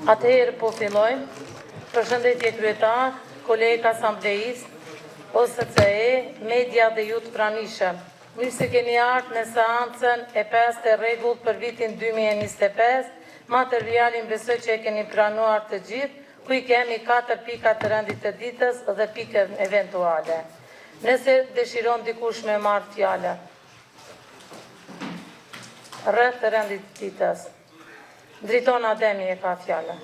Atëherë po fillojmë. Përshëndetje kryetar, kolegë asambleist, OSCE, media dhe ju të pranishëm. Mirë se keni ardhur në seancën e 5 të rregullt për vitin 2025. Materialin besoj që e keni pranuar të gjithë, ku i kemi 4 pika të rendit të ditës dhe pikën eventuale. Nëse dëshiron dikush me marrë fjalën rreth të rendit të ditës. Driton Ademi e ka fjalën.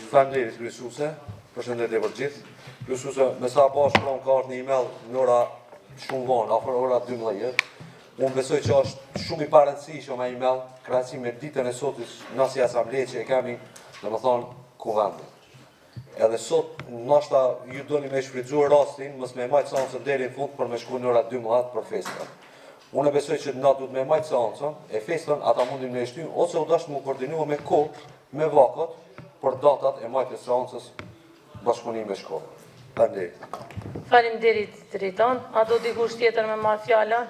Faleminderit kryesuese, përshëndetje për gjithë. Kryesuese, me sa pa shkruan ka ardhur një email në ora shumë vonë, afër ora 12. Unë besoj që është shumë i parëndësishëm ai email, krahasim me ditën e sotës na si asambleje që e kemi, domethënë, kuvendin. Edhe sot, ndoshta ju doni me shfrytzuar rastin, mos me majtë seancën deri në fund për me shku në ora 12 për festën. Unë besoj që na duhet me majtë seancën, e festën ata mundin me shty, ose u dashur me koordinua me kohë, me vakot, për datat e majtës seancës bashkëpunimi me shkollën. Faleminderit. Faleminderit Driton. A do dikush tjetër me marrë fjalën?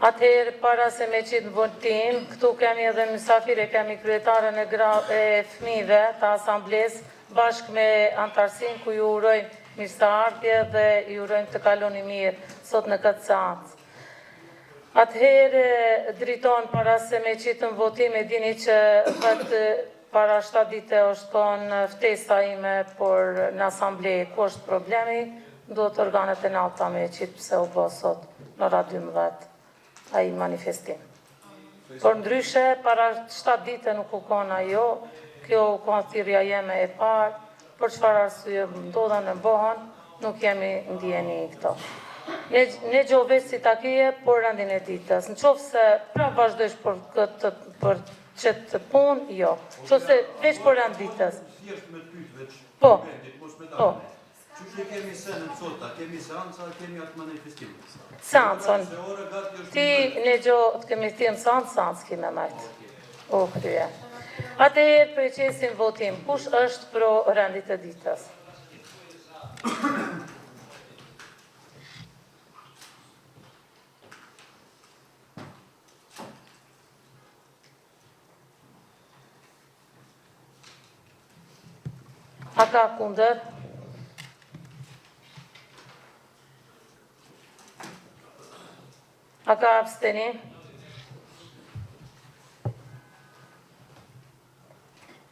Atëherë, para se me qitë në votim, këtu kemi edhe mysafire, kemi kryetarën e fëmijëve të asamblesë, bashkë me antarësin, ku ju urojmë mirëseardhje dhe ju urojmë të kaloni mirë sot në këtë seancë. Atëherë, Driton, para se me qitë në votim, e dini që vetë para 7 dite është konë ftesa ime, por në asambleje, ku është problemi, do të organet e nalta me qitë pëse u bo sot në ora 12. Ai manifestim. Por ndryshe, para 7 dite nuk u konë ajo, kjo u konë thirrja jeme e parë, për çfarë arsye ndodhen e bëhen, nuk jemi ndjeni këto. Ne gjovesh si takije, por rendin e ditës. Në qoftë se pra vazhdojsh për qëtë punë, jo. Në qoftë se veç për rend ditës. Po. Që kemi senën sota, kemi seanca, kemi atë manifestim. Seancën. Ti në gjohë të kemi tim seancë kime majtë. O, krye. Atëherë preqesim votim. Kush është pro rendit të ditës? A ka kundër? A ka abstenim?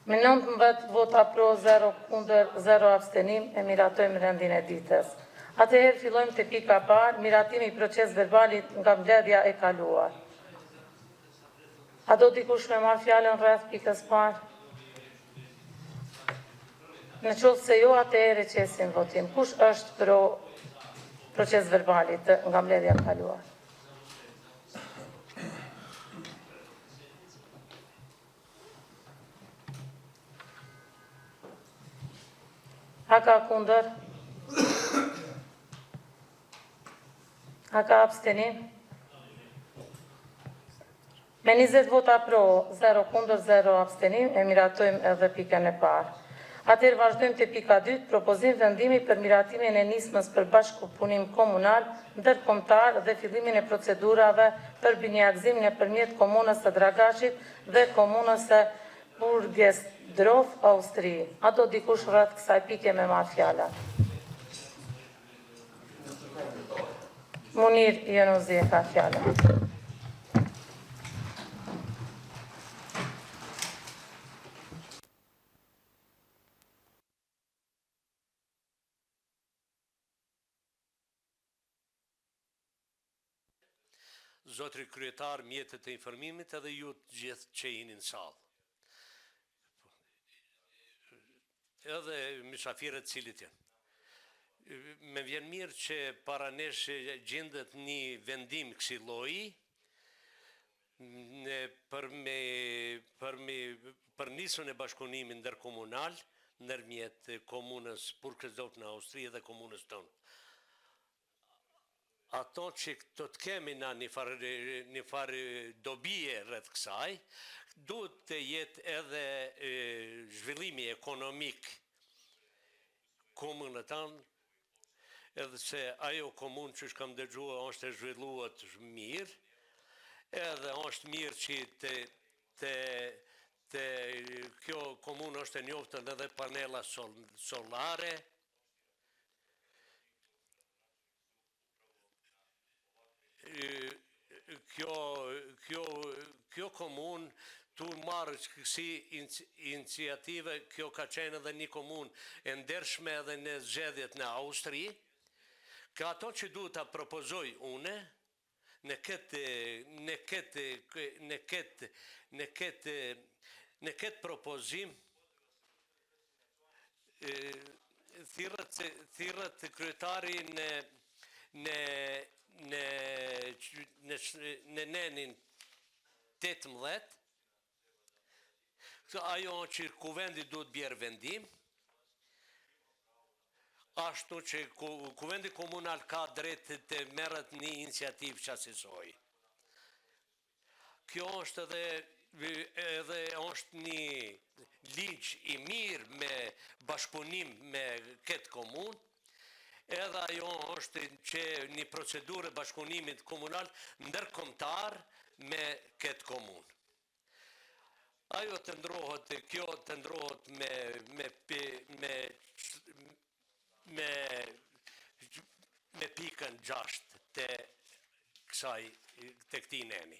Me 19 vota pro, 0 kundër, 0 abstenim, e miratojmë rendin e ditës. Atëherë fillojmë te pika parë, miratimi i proces verbalit nga mbledhja e kaluar. A do dikush me marrë fjalën rreth pikës parë? Në qoftë se jo, atëherë qesim votim. Kush është pro proces verbalit nga mbledhja e kaluar? A ka kundër? A ka abstenim? Me 20 vota pro, 0 kundër, 0 abstenim, e miratojmë edhe pikën e parë. Atëherë vazhdojmë te pika 2, propozim vendimi për miratimin e nismës për bashkëpunim komunal, ndërkombëtar dhe fillimin e procedurave për binjagzim nëpërmjet komunës së Dragashit dhe komunës së Burgesdorf, Austri. A do dikush rreth kësaj pike me marrë fjalën? Munir Jonozi ka fjalën. Zotri kryetar, mjetët e informimit edhe ju të gjithë që jeni në sallë. Edhe mysafirët cilit janë. Me vjen mirë që para nesh gjendet një vendim kësaj lloji për nisën e bashkëpunimit ndërkomunal ndërmjet komunës Burgesdorf në Austri dhe komunës tonë. Ato që do të kemi na një farë dobije rreth kësaj, duhet të jetë edhe zhvillimi ekonomik komunëtan edhe se ajo komunë që kam dëgjua është e zhvilluat mirë, edhe është mirë që kjo komunë është e njoftën edhe panela solare, kjo komunë tu marrë si iniciative, kjo ka qenë edhe një komunë e ndershme edhe në zgjedhjet në Austri, ka ato që duhet ta propozoj une, në këtë propozim, thirrët kryetari në nenin 18, ajo që kuvendi duhet bjerë vendim, ashtu që kuvendi komunal ka drejt të merret një iniciativë që asisoj. Kjo është edhe është një ligj i mirë me bashkëpunim me këtë komunë, edhe ajo është që një procedurë bashkëpunimit komunal ndërkombëtar me këtë komunë. Ajo të ndrohet, kjo të ndrohet me pikën 6 të këtij neni.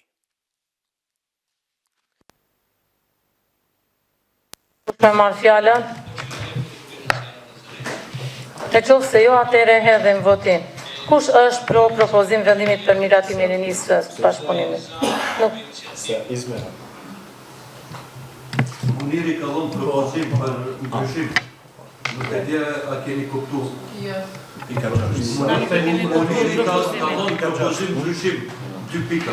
Kush me marrë fjallën? E qoftë se jo, atëre hedhim votim. Kush është pro propozim vendimit për miratimin e nisës bashkëpunimit? Nuk. Muniri ka dhënë propozim për ndryshim. Nuk e di a keni kuptuar. Muniri ka dhënë propozim ndryshim 2 pika.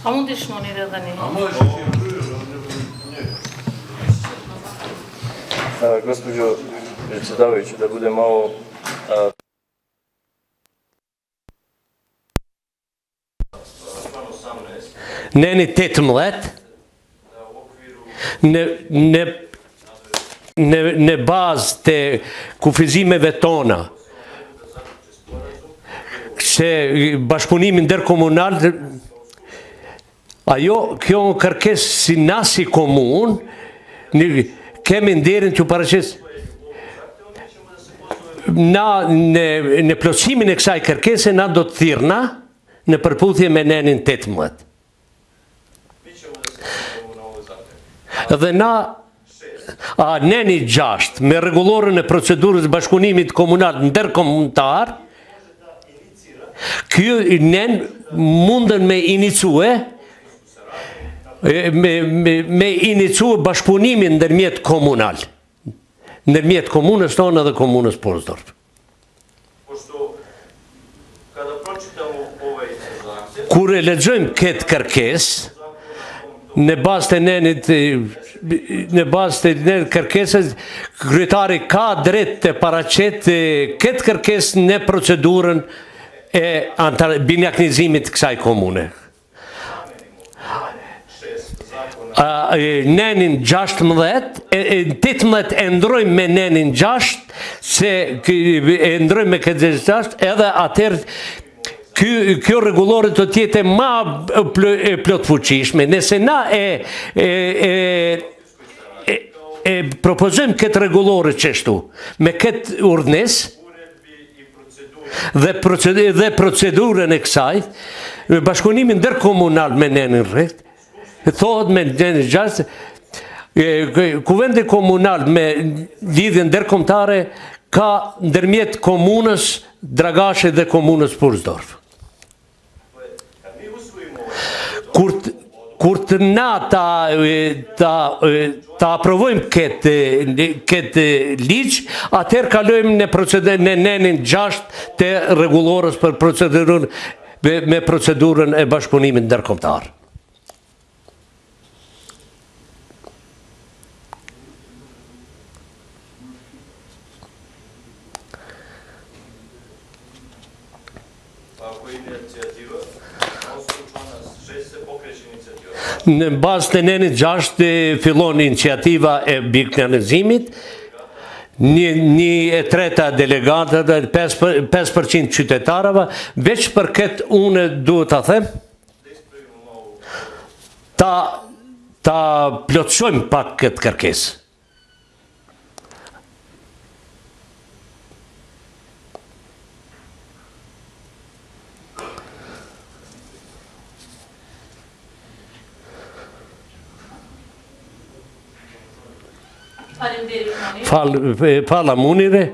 A mund të shmoni edhe një? A më është Gospođo predsjedavajući, da bude malo... Neni 18, në bazë të kufizimeve tona, se bashkëpunimi ndërkomunal, kjo kërkesë si na si komunë, kemi nderin që paraqes na në plotësimin e kësaj kërkese na do të thirrna në përputhje me nenin 18. Dhe na neni 6 me rregullorën e procedurës bashkëpunimit komunal ndërkombëtar, ky nen mundën me inicue me inicu bashkëpunimin ndërmjet komunal, ndërmjet komunës tonë dhe komunës Porsdorf. Kur e lexojmë këtë kërkesë, në bazë të nenit, në bazë të nenit kërkesës, kryetari ka drejt të paraqetë këtë kërkesë në procedurën e binjaknizimit të kësaj komune. Nenin 16, 18 e ndrojmë me nenin 6, se e ndrojmë me këtë 6, edhe atër kjo rregullore të tjetë ma plot fuqishme. Nëse na e propozojmë këtë rregullore qështu, me këtë urdhnes, dhe procedurën e kësaj, bashkëpunimin ndërkomunal me nenin rreth, thohet me nenin 6, kuvendi komunal me lidhjen ndërkombëtare ka ndërmjet komunës Dragashi dhe komunës Porsdorf. Kur të na ta aprovojmë këtë ligj, atëherë kalojmë në nenin 6 të rregullorës për procedurën e bashkëpunimit ndërkombëtar. Në bazë të nenit 6 fillon iniciativa e binjaknizimit, 1/3 delegatëve, 5% qytetarëve, veç për këtë unë duhet ta them, ta plotësojmë pak këtë kërkesë. Fala Munire.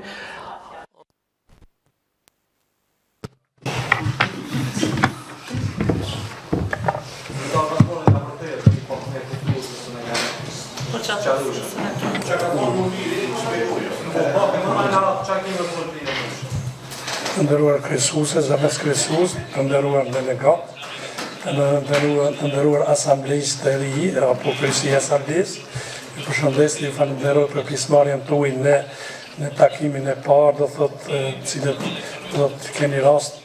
Të nderuar kryesuese, zëvendës kryesues, të nderuar delegat, të nderuar asamblejistë të ri apo kryesia e asamblejës, ju përshëndes, ju falenderoj për pjesëmarrjen tuaj në takimin e parë, do thotë cilët do të keni rast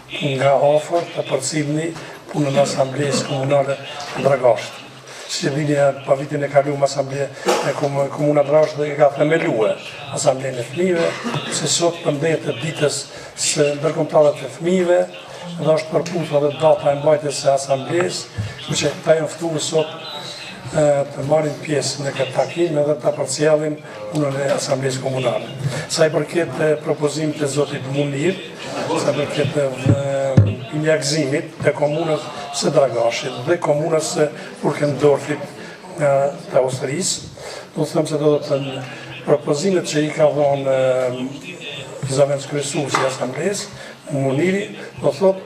nga afër të përcjellni punën e asamblejës komunale të Dragashit. Si dini, pa vitin e kaluar Asambleja e Komuna Dragashit e ka themeluar Asamblejën e Fëmijëve, se sot përmbet ditës së ndërkombëtare të fëmijëve, dhe është përputhur edhe data e mbajtjes së Asamblejës, kështu që ta janë ftuar sot të marrin pjesë në këtë takim edhe ta përcjellin punën e Asamblejës Komunale. Sa i përket propozimit të zotit Munir, sa i përket injekzimit të komunës së Dragashit dhe komunës së Purkendorfit të Austrisë, do të them se do të propozimet që i ka dhënë zëvendës kryesuesi i Asamblejës, Muniri, do thotë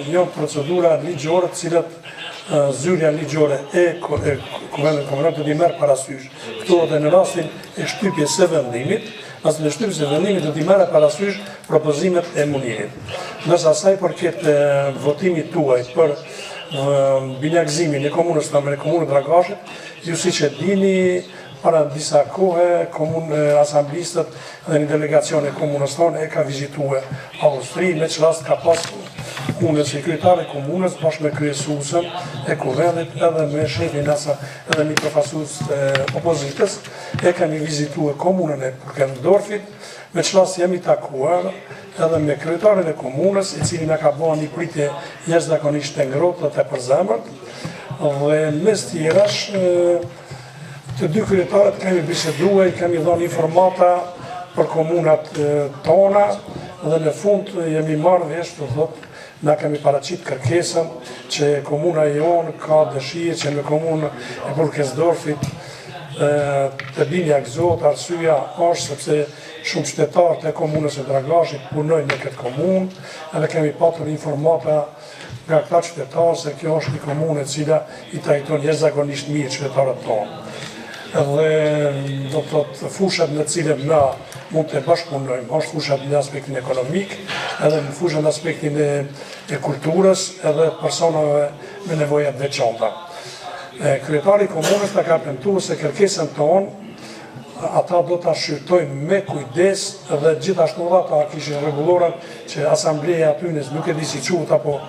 një procedura ligjore të cilat zyrja ligjore e Kuvendit Komunal do t'i merr parasysh. Këto edhe në rastin e shtypjes së vendimit, pas në shtypjes së vendimit do t'i merr parasysh propozimet e Munirit. Ndërsa sa i përket votimit tuaj për binjakzimin e komunës tonë me komunën Dragashit, ju siç e dini, para disa kohë asamblistët dhe një delegacion e komunës tonë e ka vizituar Austri, me që rast ka pas unë si kryetari e komunës bashkë me kryesuesën e kuvendit edhe me shefin edhe një përfaqësues opozitës, e kemi vizituar komunën e Purkendorfit, me që rast jemi takuar edhe me kryetarin e komunës, i cili na ka bërë një pritje jashtëzakonisht të ngrohtë dhe të përzemërt, dhe mes tjerash të dy kryetarët kemi biseduar, kemi dhënë informata për komunat tona dhe në fund jemi marrë vesh, do thotë, na kemi paraqit kërkesën që komuna jonë ka dëshirë që në komunën e Purkendorfit të binjakzohet. Arsyeja është sepse shumë qytetarë të komunës së Dragashit punojnë në këtë komunë, edhe kemi patur informata nga këta qytetarë se kjo është një komunë e cila i trajton jashtëzakonisht mirë qytetarët tonë. Dhe do të thotë fushat në cilët na mund të bashkëpunojmë, është fushat në aspektin ekonomik, edhe në fushat në aspektin e kulturës, edhe personave me nevojat veçanta. Kryetari i komunës ta ka premtuar se kërkesën tonë ata do ta shqyrtojnë me kujdes dhe gjithashtu ata kishin rregulloren që asambleja aty nuk e di si quhet apo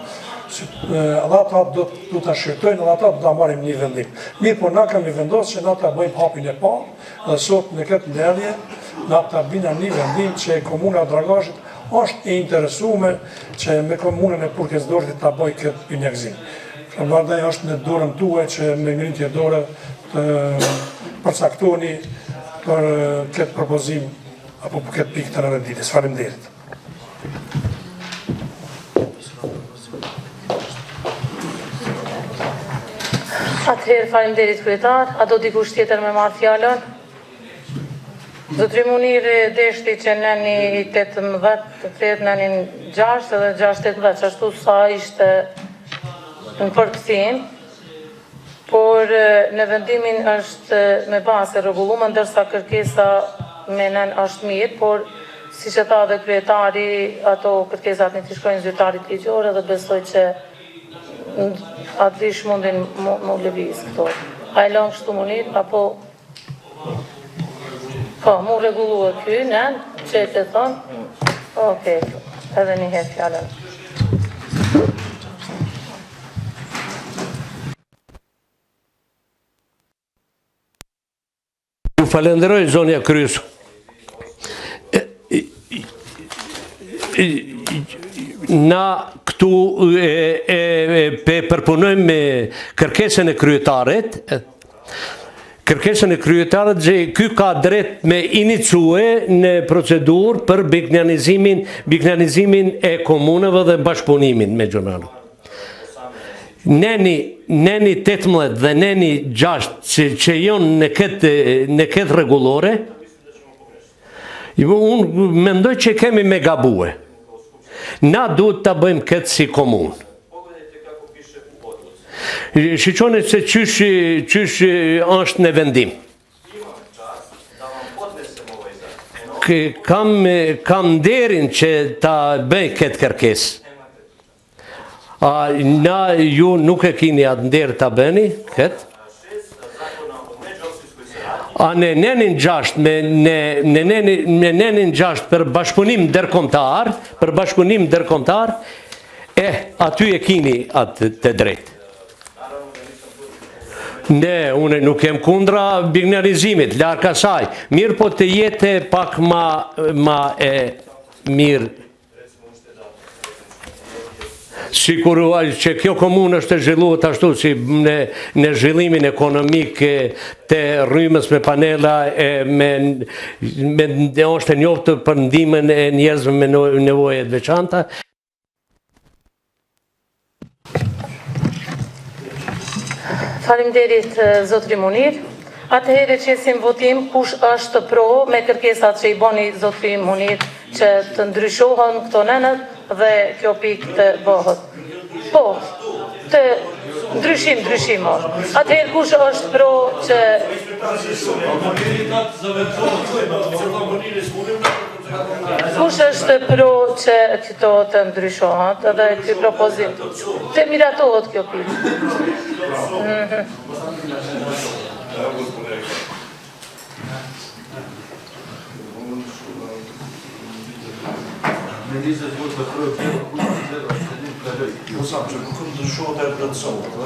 edhe ata do ta shqyrtojnë edhe ata do ta marrin një vendim. Mirë, po na kemi vendosur që na ta bëjmë hapin e parë dhe sot në këtë ndërlidhje na ta bina një vendim që komuna e Dragashit është e interesuar që me komunën e Purkendorfit ta bëjë këtë binjakzim. Prandaj është në dorën tuaj që me ngritje dore të përcaktoni për këtë propozim apo për këtë pikë të renditjes. Faleminderit. Atëherë faleminderit kryetar, a do dikush tjetër me marrë fjalën? Zotri Munir deshti që nëni 18, të kthehet nëni 6 edhe 6-18, që ashtu sa ishte në përkthim, por në vendimin është me bazë e rregulluar, ndërsa kërkesa me nën është mirë, por siç e tha dhe kryetari, ato kërkesat në të shkojnë zyrtarit ligjor dhe besoj që atë mundin më lëviz këto. A e lënë kështu Munir, apo po, mu rregullua ky, nën, që e të thonë? Okej, edhe një herë fjallën. Ju falenderoj zonja Kryes. Na këtu përpunojmë kërkesën e kryetarit. Kërkesën e kryetarit që ky ka drejt me inicue në procedurë për biknanizimin e komunave dhe bashkëpunimin me gjonarë. Neni 18 dhe neni 6 që jonë në këtë regulore, unë mendoj që kemi me gabue. Na duhet të bëjmë këtë si komunë. Shqyqone se qysh është në vendim. Kam nderin që ta bëj këtë kërkesë. Na ju nuk e kini atë nderë të bëni, këtë? Në nenin 6, në nenin 6 për bashkëpunim dërkombëtar, aty e kini atë të drejtë. Ne, unë nuk jem kundra biknjarizimit, larg asaj, mirë po të jetë pak ma e mirë. Sikur që kjo komunë është e zhvilluar ashtu si në zhvillimin ekonomik të rrymës me panela, është e njohur për ndihmën e njerëzve me nevoja të veçanta. Faleminderit zotri Munir. Atëherë qesim votim kush është pro me kërkesat që i boni zotri Munir që të ndryshohen këto nenët dhe kjo pikë të bëhet. Po, të ndryshim është. Atëherë kush është pro që... Kush është pro që këto të ndryshohen dhe të propozim? Të miratohet kjo pikë.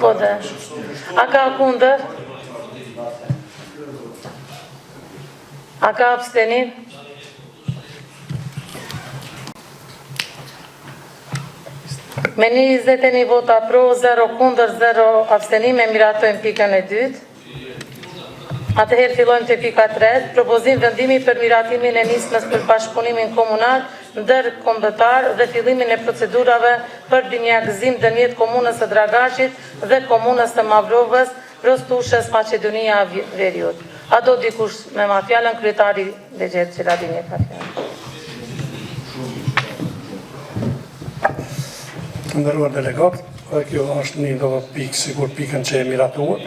Po dhe. A ka kundër? A ka abstenim? Me 21 vota pro, 0 kundër, 0 abstenim, e miratojmë pikën e dytë. Atëherë fillojmë të pika 3, propozim vendimi për miratimin e nismës për bashkëpunimin komunal ndërkombëtar dhe fillimin e procedurave për binjagëzim ndërmjet komunës së Dragashit dhe komunës së Mavrovës, Rostushës, Maqedonia Veriut. A do dikush me marrë fjalën? Kryetari Lexhet Ciladini ka fjalën. Të nderuar delegat, kjo është një pikë sikur pikën që e miratuar.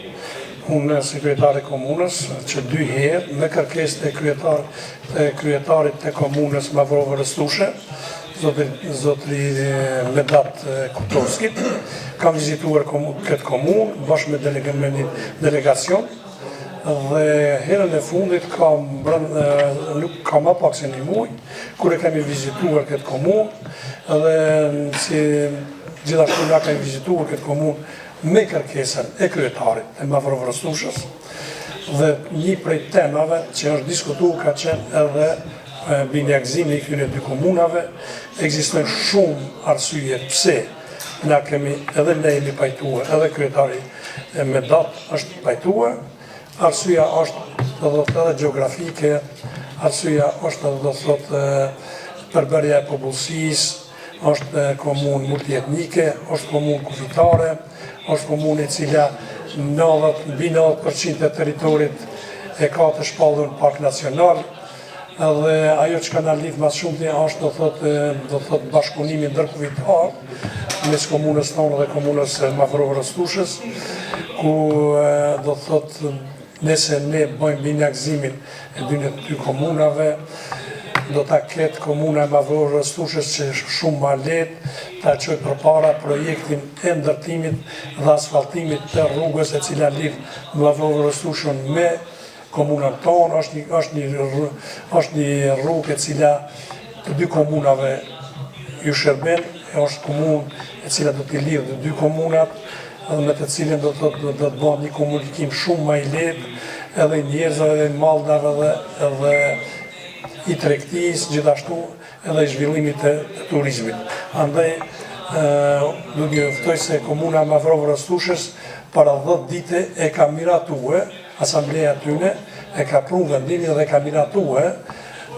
Unë si kryetari komunës që 2 herë me kërkesë të kryetarit të komunës Mavrovë Rështushe, zotri Medat Kutovskit, kam vizituar këtë komunë bashkë me një delegacion dhe herën e fundit nuk ka ma pak se një muaj kur e kemi vizituar këtë komunë dhe si gjithashtu nga kemi vizituar këtë komunë me kërkesën e kryetarit e Mavrovë Rështushës dhe një prej temave që është diskutuar ka qenë edhe binjagëzimi i këtyre 2 komunave. Ekzistojnë shumë arsye pse na kemi edhe ne jemi pajtuar, edhe kryetari Medat është pajtuar. Arsyeja është edhe gjeografike, arsyeja është përbërja e popullsisë, është komunë multietnike, është komunë kufitare, është komunë e cila 90% e teritorit e ka të shpallur në park nacional, dhe ajo që ka në lidhë mas shumëti është do thot bashkëpunimi ndërkufitar mes komunës tonë dhe komunës Mavrovë Rështushës, ku do thot nëse ne bëjmë binjagëzimin e 2 komunave, do ta ketë komuna e Mavrovë Rështushës që shumë ma letë ta qojë përpara projektin e ndërtimit dhe asfaltimit të rrugës e cila lidh Mavrovë Rështushën me komunën tonë. Është një rrugë e cila të 2 komunave ju shërben, është komunë e cila do t'i lidhë të 2 komunat dhe me të cilin do të bëhet një komunikim shumë ma i lehtë edhe i njerëzve, edhe i mallnave edhe i tregtisë, gjithashtu edhe i zhvillimit të turizmit. Andaj, do t'ju ftoj se Komuna Mavrovë Rastushës para 10 dite e ka miratue, asambleja tyne, e ka prunë vendimin dhe e ka miratue,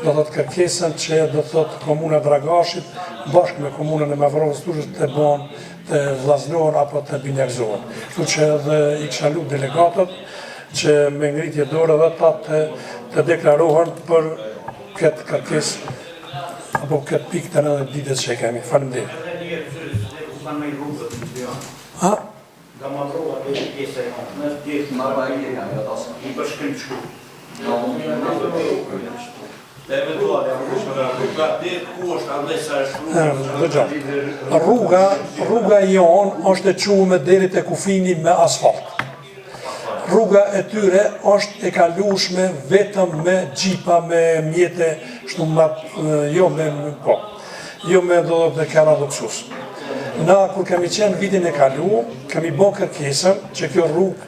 do thot kërkesën që do thot Komuna Dragashit bashkë me Komunën e Mavrovë Rastushës të vllaznohen apo të binjakzohen. Kështu që edhe i kisha lutë delegatët që me ngritje dorë edhe ta të deklarohen për këtë kërkesë apo këtë pikë të 90 ditës që kemi. Faleminderit. Ha? Nga Mavrova dhe pjesa e në djetë më i bashkim të shku. Rruga jonë është e qume deri te kufini me asfalt. Rruga e tyre është e kalueshme vetëm me gjipa, me mjete, jo me do të kera luksus. Na, kur kemi qenë vitin e kalu, kemi bo kërkesën që kjo rrugë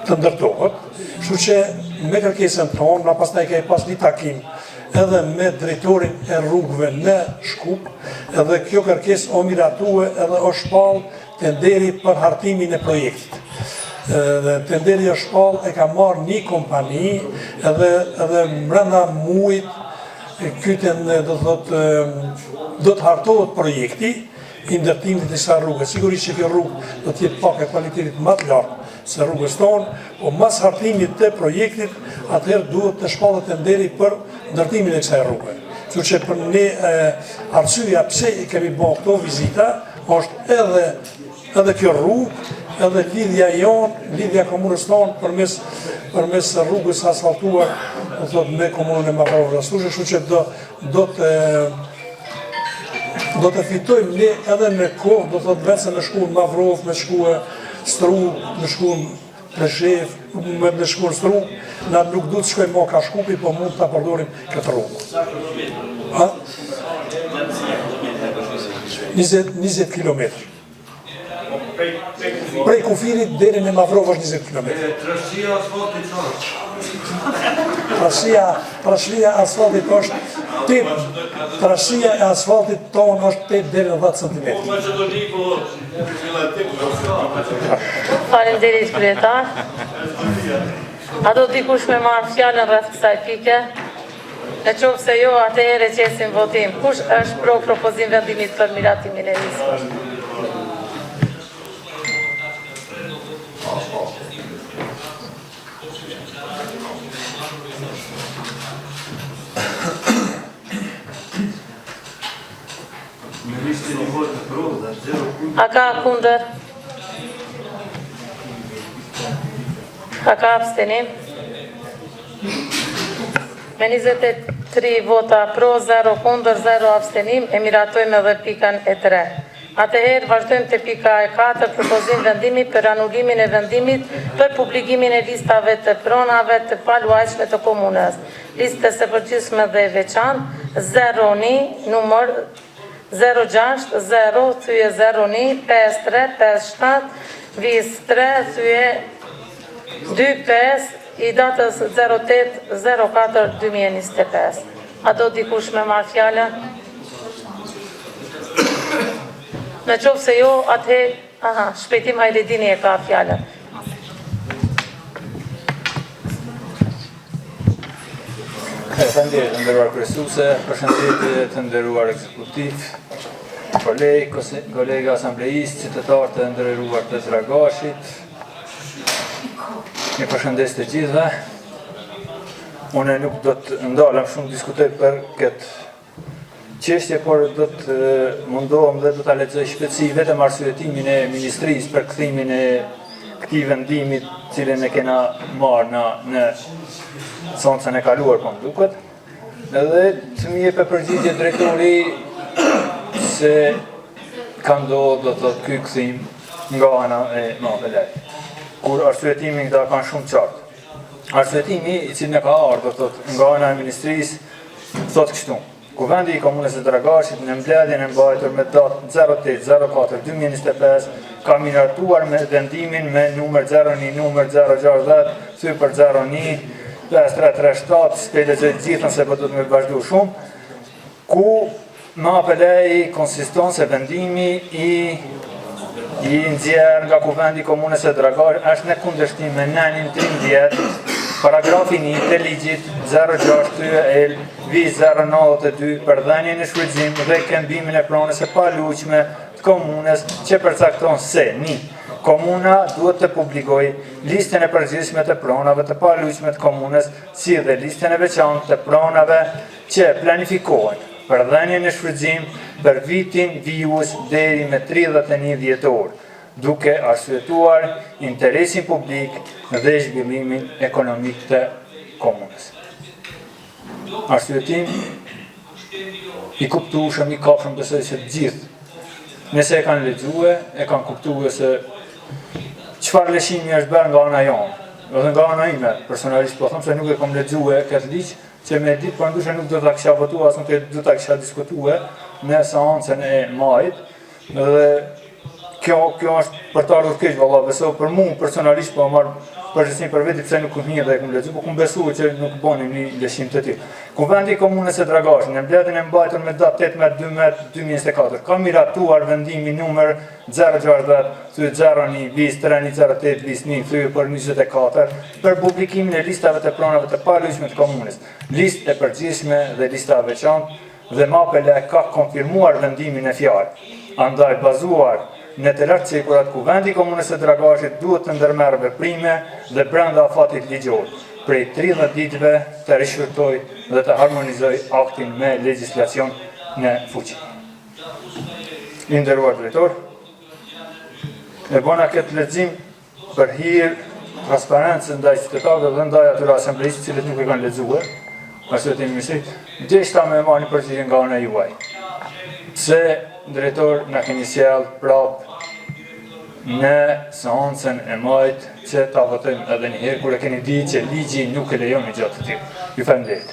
të ndërtohet, kështu që me kërkesën tonë, na pastaj ka pas një takim edhe me drejtorin e rrugëve në Shkup, edhe kjo kërkesë o miratue edhe o shpall tenderi për hartimin e projektit. Tenderi o shpall e ka marrë një kompani edhe mbrenda muajit kyten do të hartohet projekti i ndërtimit të disa rrugës. Sigurisht që kjo rrugë do të jetë pak e kualitetit më të lartë se rrugës tonë, po mas hartimit të projektit, atëherë duhet të shpallet tenderi për ndërtimin e kësaj rrugë. Kështu që për ne arsyeja pse i kemi bërë këto vizita, është edhe kjo rrugë, edhe lidhja jonë, lidhja komunës tonë përmes rrugës asfaltuar, me Komunën e Mavrovë Rastushës, kështu që do të fitojmë ne edhe në kohë, do të vetëm në shkuën Mavrovë, me shkuën Strug, me shkuën Pleshef, me shkuën Strug, na nuk du të shkojmë mo ka Shkupi, po mund të përdorim këtë rrugë. 20 kilometrë. Prej kufirit deri në Mavrovë është 20 kilometrë. Trashësia asfaltit është. Trashësia e asfaltit është 8, trashësia e asfaltit tonë është 8 deri në 10 cm. Faleminderit kryetar. A do dikush me marrë fjalën rreth kësaj pike? Në qoftë se jo, atëherë qesim votim. Kush është pro propozim vendimit për miratimin e listës? A ka kundër? A ka abstenim? Me 23 vota pro, 0 kundër, 0 abstenim, e miratojmë edhe pikën e 3. Atëherë vazhdojmë të pika e 4, propozim vendimi për anullimin e vendimit për publikimin e listave të pronave të paluajtshme të komunës. Listës së përgjithshme dhe veçantë 01 numër 06 0 thyje 01 53 57 vis 3 thyje 25 i datës 08/04/2025. A do dikush me marrë fjallën? Në qoftë se jo, atëherë, Shpejtim Hajredini e ka fjallën. Përshëndetje të nderuar kryesuese, përshëndetje të nderuar ekzekutiv, kolega asamblejistë, qytetarë të nderuar të Dragashit. Një përshëndes të gjithëve. Unë nuk do të ndalem shumë diskutoj për këtë çështje, por do të mundohem dhe do ta lexoj shpejtësi vetëm arsyetimin e ministrisë për kthimin e këtij vendimit, cilën e kena marrë në soncën e kaluar, po më duket. Edhe të më jepë përgjigje drejtori se ka ndodhur, do të thotë, ky kthim nga ana e Mavëlaj. Kur arsyetimin këta kanë shumë qartë. Arsyetimi i cili ne ka ardhur, do të thotë, nga ana e ministrisë, thotë kështu. Kuvendi i Komunës së Dragashit në mbledhjen e mbajtur me datë 08/04/2025 ka miratuar me vendimin me numër 01 numër 060 3/01 5337, s'pelezoj gjithën se po do të me vazhdu shumë, ku më apelej konsiston se vendimi i nxjerr nga Kuvendi i Komunës së Dragashit është në kundërshtim me nenin 13, paragrafin 1 të ligjit 063 092 për dhënien e shfrytëzim dhe këmbimin e pronës së paluajtshme të komunës që përcakton se 1. Komuna duhet të publikojë listën e përgjithshme të pronave të paluajtshme të komunës, si dhe listën e veçantë të pronave që planifikohen për dhënien e shfrytëzim për vitin vijus deri me 31 dhjetor, duke arsyetuar interesin publik dhe zhvillimin ekonomik të komunës. Arsyetim i kuptueshëm, i kapshëm, besoj se të gjithë, nëse e kanë lexuar, e kanë kuptuar se çfarë lëshimi është bërë nga ana jonë, edhe nga ana ime, personalisht po them se nuk e kam lexuar këtë ligj, që me ditë për ndryshe nuk do ta kisha votuar, as nuk do ta kisha diskutuar në seancën e majit, dhe kjo është për të ardhur keq, valla, besoj për mua personalisht po marr përgjegjësinë për veti pse nuk u mirë dhe kum lexuar, po kum besuar që nuk bënin një lëshim të tillë. Kuvendi i Komunës së Dragashit në mbledhjen e mbajtur me datë 18/12/2024 ka miratuar vendimin numër 060-01-03-08-1 për publikimin e listave të pronave të paluajtshme të komunës, listë e përgjithshme dhe lista e veçantë dhe MAPEL ka konfirmuar vendimin e fjalë. Andaj bazuar në të lartë sekurat, Kuvendi i Komunës së Dragashit duhet të ndërmerrë veprime dhe brenda afatit ligjor prej 30 ditëve të rishërtoj dhe të harmonizoj aktin me legjislacion në fuqi. I nderuar drejtor, e bona këtë lexim për hir transparencë ndaj qytetarëve dhe ndaj atyre asamblejisë të cilët nuk e kanë lexuar, arsyetim mësi, deshta me marrni përgjigje nga ana juaj. Se drejtor na keni sjell prap në seancën e majit që ta votojmë edhe një herë kur e keni ditë që ligji nuk e lejon një gjatë të tillë. Ju faleminderit.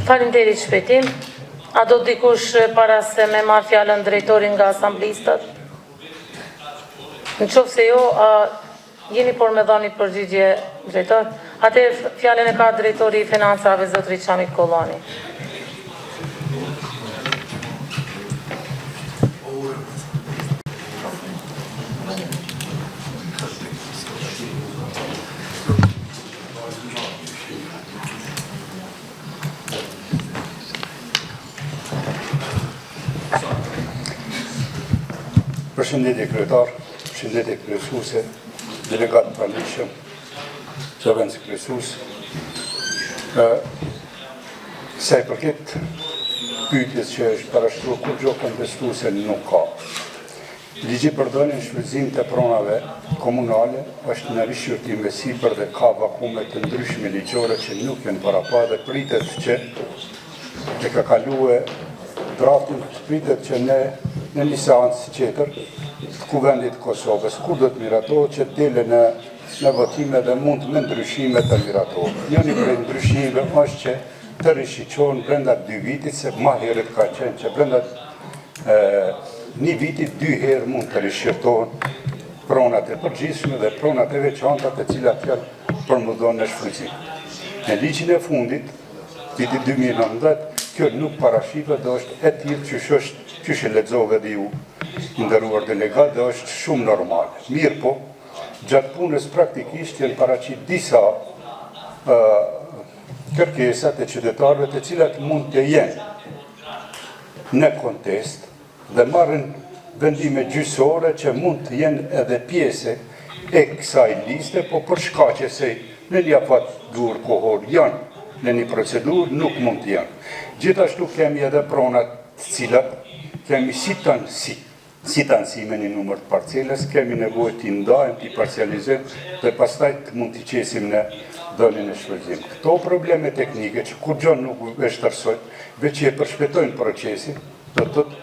Faleminderit shpejtim. A do dikush para se me marr fjalën drejtorin nga asamblistët? Në qoftë se jo, jeni por me dhënë përgjigje drejtor. Atëherë fjalën e ka drejtori i financave zotri Çami Kollani. Përshëndetje kryetar, përshëndetje kryesuese, delegat pranishëm, zëvendës kryesues. Sa i përket pyetjes që është parashtruar kur gjo kontestuese nuk ka. Ligji për dhënien e shfrytëzimit të pronave komunale është në rishqyrtim me sipër dhe ka vakume të ndryshme ligjore që nuk janë parapa dhe pritet që e ka kaluar draftin, pritet që në një seancë tjetër të Kuvendit të Kosovës, kur do të miratohet që dele në votime dhe mund me ndryshime të miratohet. Njëri prej ndryshime është që të rishiqohen brenda 2 vitit, se ma herët ka qenë që brenda 1 vitit 2 herë mund të rishqyrtohen pronat e përgjithshme dhe pronat e veçanta të cilat janë përmbledhur në shfrytëzim. Në ligjin e fundit, vitit 2019, kjo nuk parashihet dhe është e tillë që e lexove dhe ju, nderuar delegat, dhe është shumë normale. Mirë po, gjatë punës praktikisht janë paraqit disa kërkesat e qytetarëve të cilat mund të jenë në kontest dhe marrin vendime gjyqësore që mund të jenë edhe pjesë e kësaj liste, po për shkaqe se në një afat dur kohor janë në një procedurë, nuk mund të janë. Gjithashtu kemi edhe pronat të cilat kemi si tansi me një numër të parcelës, kemi nevojë t'i ndajmë, t'i parcializojmë dhe pastaj mund t'i qesim në dhënien e shfrytëzimit. Këto probleme teknike që kur gjon nuk vështërsojnë, veç që e përshpejtojnë procesin, do të thotë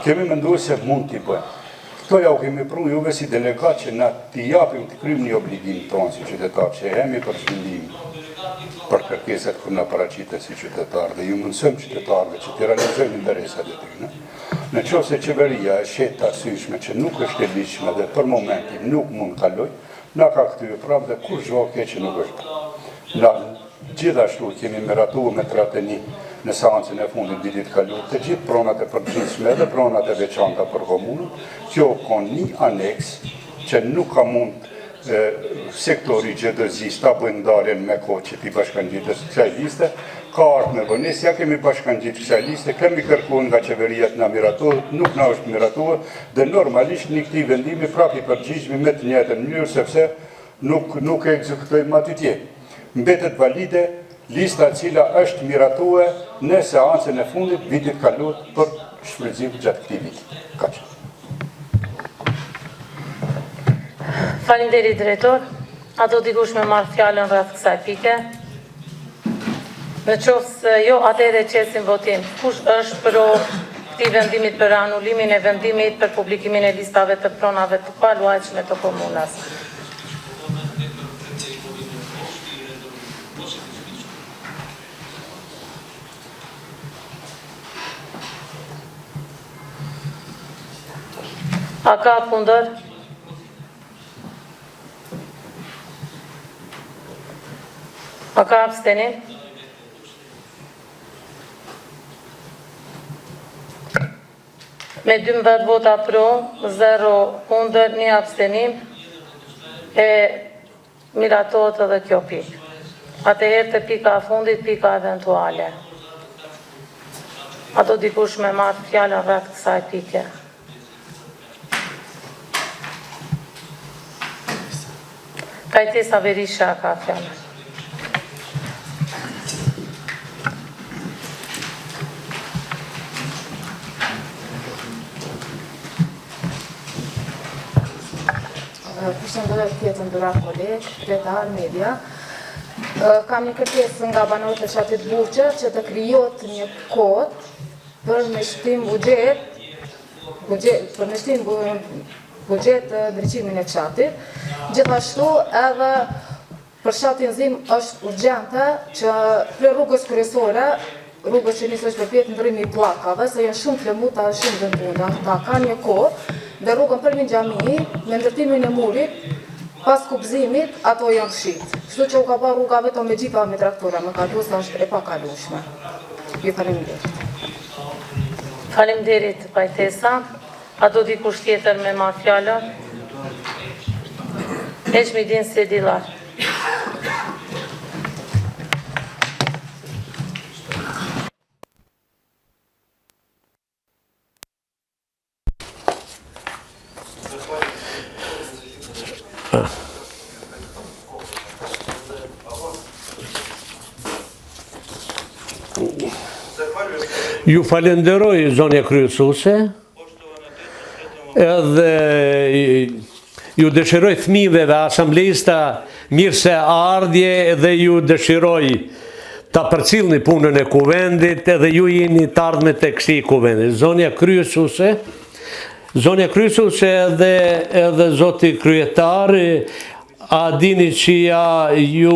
kemi menduar se mund t'i bëjmë. Këto ja u kemi prunë juve si delegat që na t'i japim të kryjmë një obligim tonë si qytetar që hemi për zhvillimin për kërkeset kur na paraqitet si qytetarë dhe ju mundsojmë qytetarëve që të realizojnë interesat e tyre. Në qoftë se qeveria e shet të arsyeshme që nuk është e ligjshme dhe për momentin nuk mund kaloj, na ka kthyer prapë dhe kur zhvo keq nuk është. Na gjithashtu kemi miratuar me 31 në seancën e fundit vitit kaluar të gjithë pronat e përgjithshme dhe pronat e veçanta për komunën, kjo ka një aneks që nuk ka mund sektori gjëdëzis ta bëjnë ndarjen me kohë që ti bashkangjitës kësaj liste, ka ardhur me vonesja, kemi bashkangjitë kësaj liste, kemi kërkuar nga qeveria të na miratohet, nuk na është miratuar dhe normalisht një këtij vendimi prapë i përgjigjemi me të njëjtën mënyrë sepse nuk e ekzekutojmë aty tje. Mbetet valide lista e cila është miratuar në seancën e fundit vitit kaluar për shfrytëzim gjatë këtij viti. Kaq. Faleminderit drejtor. A do dikush me marrë fjalën rreth kësaj pike? Në qoftë se jo, atëherë qesim votim. Kush është pro këtij vendimit për anulimin e vendimit për publikimin e listave të pronave të paluajtshme të komunës? A ka kundër? A ka abstenim? Me 12 vota pro, 0 kundër, 1 abstenim, e miratohet edhe kjo pikë. Atëherë të pika e fundit, pika eventuale. A do dikush me marrë fjalën rreth kësaj pike? Kajtesa Berisha ka fjalën. Përshëndetje të nderuar kolegë, kryetar, media. Kam një kërkesë nga banorët e fshatit Burqë që të krijohet një kod për me shtim buxhet ndriçimin e fshatit. Gjithashtu edhe për fshatin Zim është urgjente që për rrugës kryesore, rrugës që nisësh përpjet ndryrimi i pllakave, se janë shumë flemuta dhe shumë dëmtunda. Ta kanë një kod dhe rrugën për Xhami me ndërtimin e murit pas kupëzimit ato janë fshit. Kështu që u ka bërë rruga vetëm me gjipa me traktora, me kaluesa është e pakalueshme. Ju faleminderit. Faleminderit Kajtesa. A do dikush tjetër me marrë fjalën? Eçmidin Sedilar. Ju falenderoj zonja kryesuese, edhe ju dëshiroj fëmijëve dhe asamblejista mirëse ardhje dhe ju dëshiroj ta përcjellni punën e kuvendit edhe ju jeni të ardhme të këtij kuvendit. Zonja kryesuese edhe zoti kryetar, a dini që ju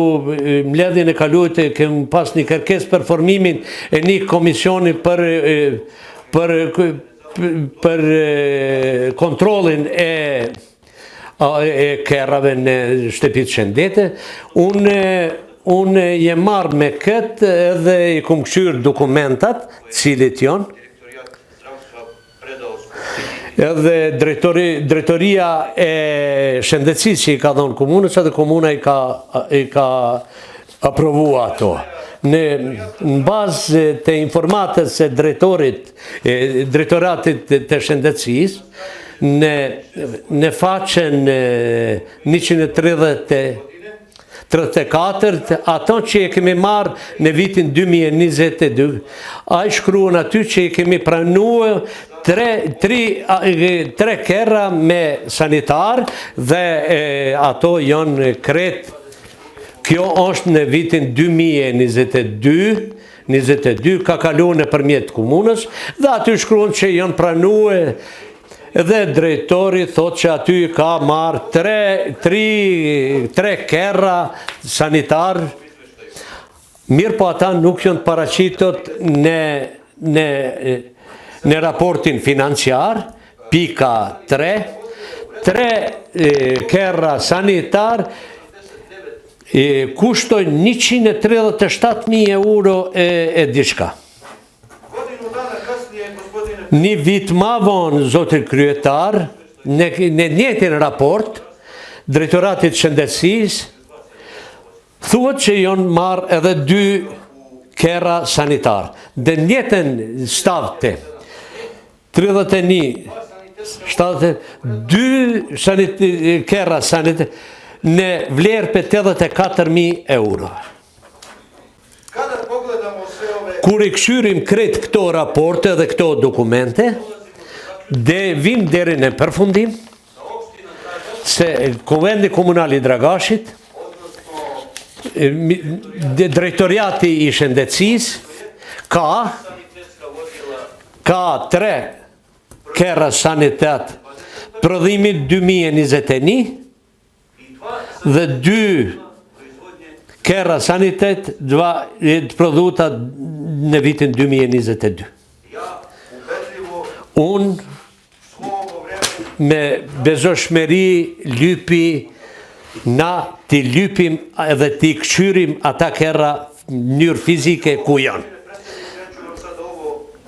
mbledhjen e kaluar kem pas një kërkesë për formimin e një komisioni për kontrollin e kerrave në shtëpitë shëndete. Unë jem marrë me këtë edhe i kum këshyr dokumentat, cilit janë. Edhe drejtoria e shëndetësisë që i ka dhënë komunës, edhe komuna i ka aprovua ato. Në bazë të informatës e drejtoratit të shëndetësisë, në faqen 134, ato që e kemi marrë në vitin 2022, a i shkruan aty që e kemi pranuar 3 kerra me sanitar dhe ato janë kret. Kjo është në vitin 2022 ka kaluar nëpërmjet komunës dhe aty shkruan që janë pranuar dhe drejtori thot që aty ka marrë 3 kerra sanitar. Mirë po ata nuk janë paraqitur në raportin financiar, pika 3 kerra sanitar kushtojnë 137.000 euro e diçka. Një vit ma vonë, zotë kryetar, në njëjtin raport, Drejtoratit Shëndetësisë, thuhet që janë marrë edhe 2 kerra sanitar. Dhe njëtën stavte, 31 2 kerra sanitar në vlerë për 84.000 euro. Kur I këshyrim kretë këto raporte dhe këto dokumente, dhe vim deri në përfundim, se Kuvendi Komunal I Dragashit, Drejtoriati I Shëndetësisë ka 3 kerra sanitet prodhimit 2021 dhe 2 kerra sanitet të prodhuta në vitin 2022. Unë me bezoshmëri lypi na t'i lypim edhe t'i këshyrim ata kerra në mënyrë fizike ku janë.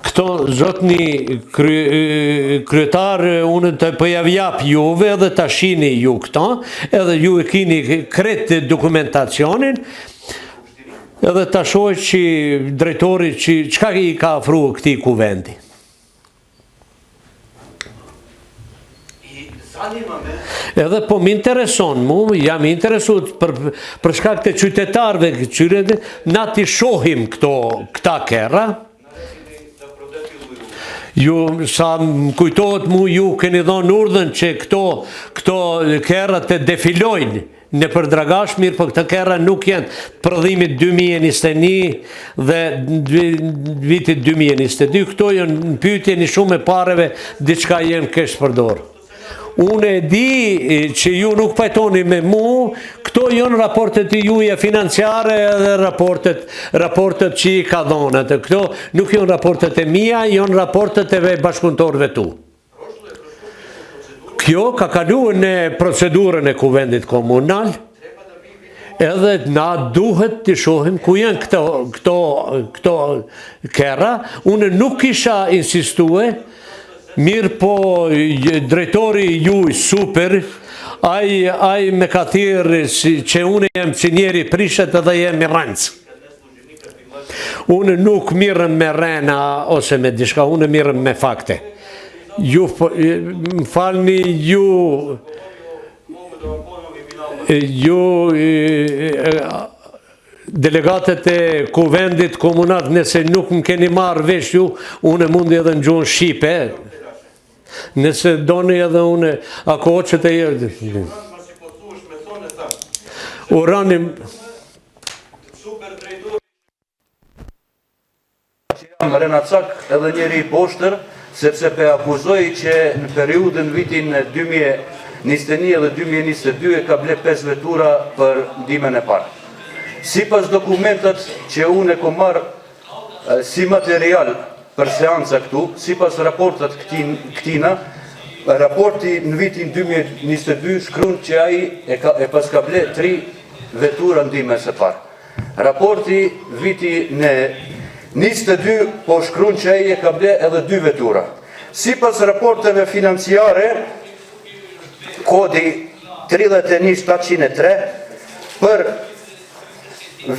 Këto zotni kryetar, unë të pëjavjap juve edhe ta shini ju këto, edhe ju e kini kretë dokumentacionin, edhe ta shoj që drejtori që qka I ka afru këti kuvendi. Edhe po m'intereson jam interesut për shkak të qytetarve, na t'i shohim këta kerra. Ju, sa më kujtohet ju keni dhënë urdhën që këto kerra të defilojnë në për Dragash, mirë, për këta kerra nuk janë prodhimit 2021 dhe vitit 2022, këto janë në pyetje një shumë e pareve, diçka jenë kesh përdorë. Unë e di që ju nuk pajtoni me mu, këto janë raportet I juja financiare dhe raportet që I ka dhonët. Këto nuk janë raportet e mia, janë raportet e bashkëpunëtorëve tu. Kjo ka kaluar në procedurën e Kuvendit Komunal, edhe na duhet të shohim ku janë këto kerra. Unë nuk isha insistue, mirë po drejtori juj super, ai me ka thirrë që unë jem si njeri prishet edhe jem I rëndës. Unë nuk mirëm me rena ose me dishka, unë mirëm me fakte. Ju, më falni ju delegatët e Kuvendit Komunal, nëse nuk më keni marrë vesh ju, unë mundi edhe në gjuhën Shqipe, nëse doni edhe unë, ako që të jërë. Uranim. Jam Renacak edhe njeri I poshtër, sepse pe akuzoj që në periudën vitin 2021 dhe 2022 e ka ble 5 vetura për ndihmën e parë. Sipas dokumentat që unë e kom marrë si material për seanca këtu, sipas raportat këtina, raporti në vitin 2022 shkruan që ai e paska ble 3 vetura ndihmës së parë. Raporti viti në 22 po shkruan që ai e ka ble edhe 2 vetura. Sipas raporteve financiare, kodi 31703 për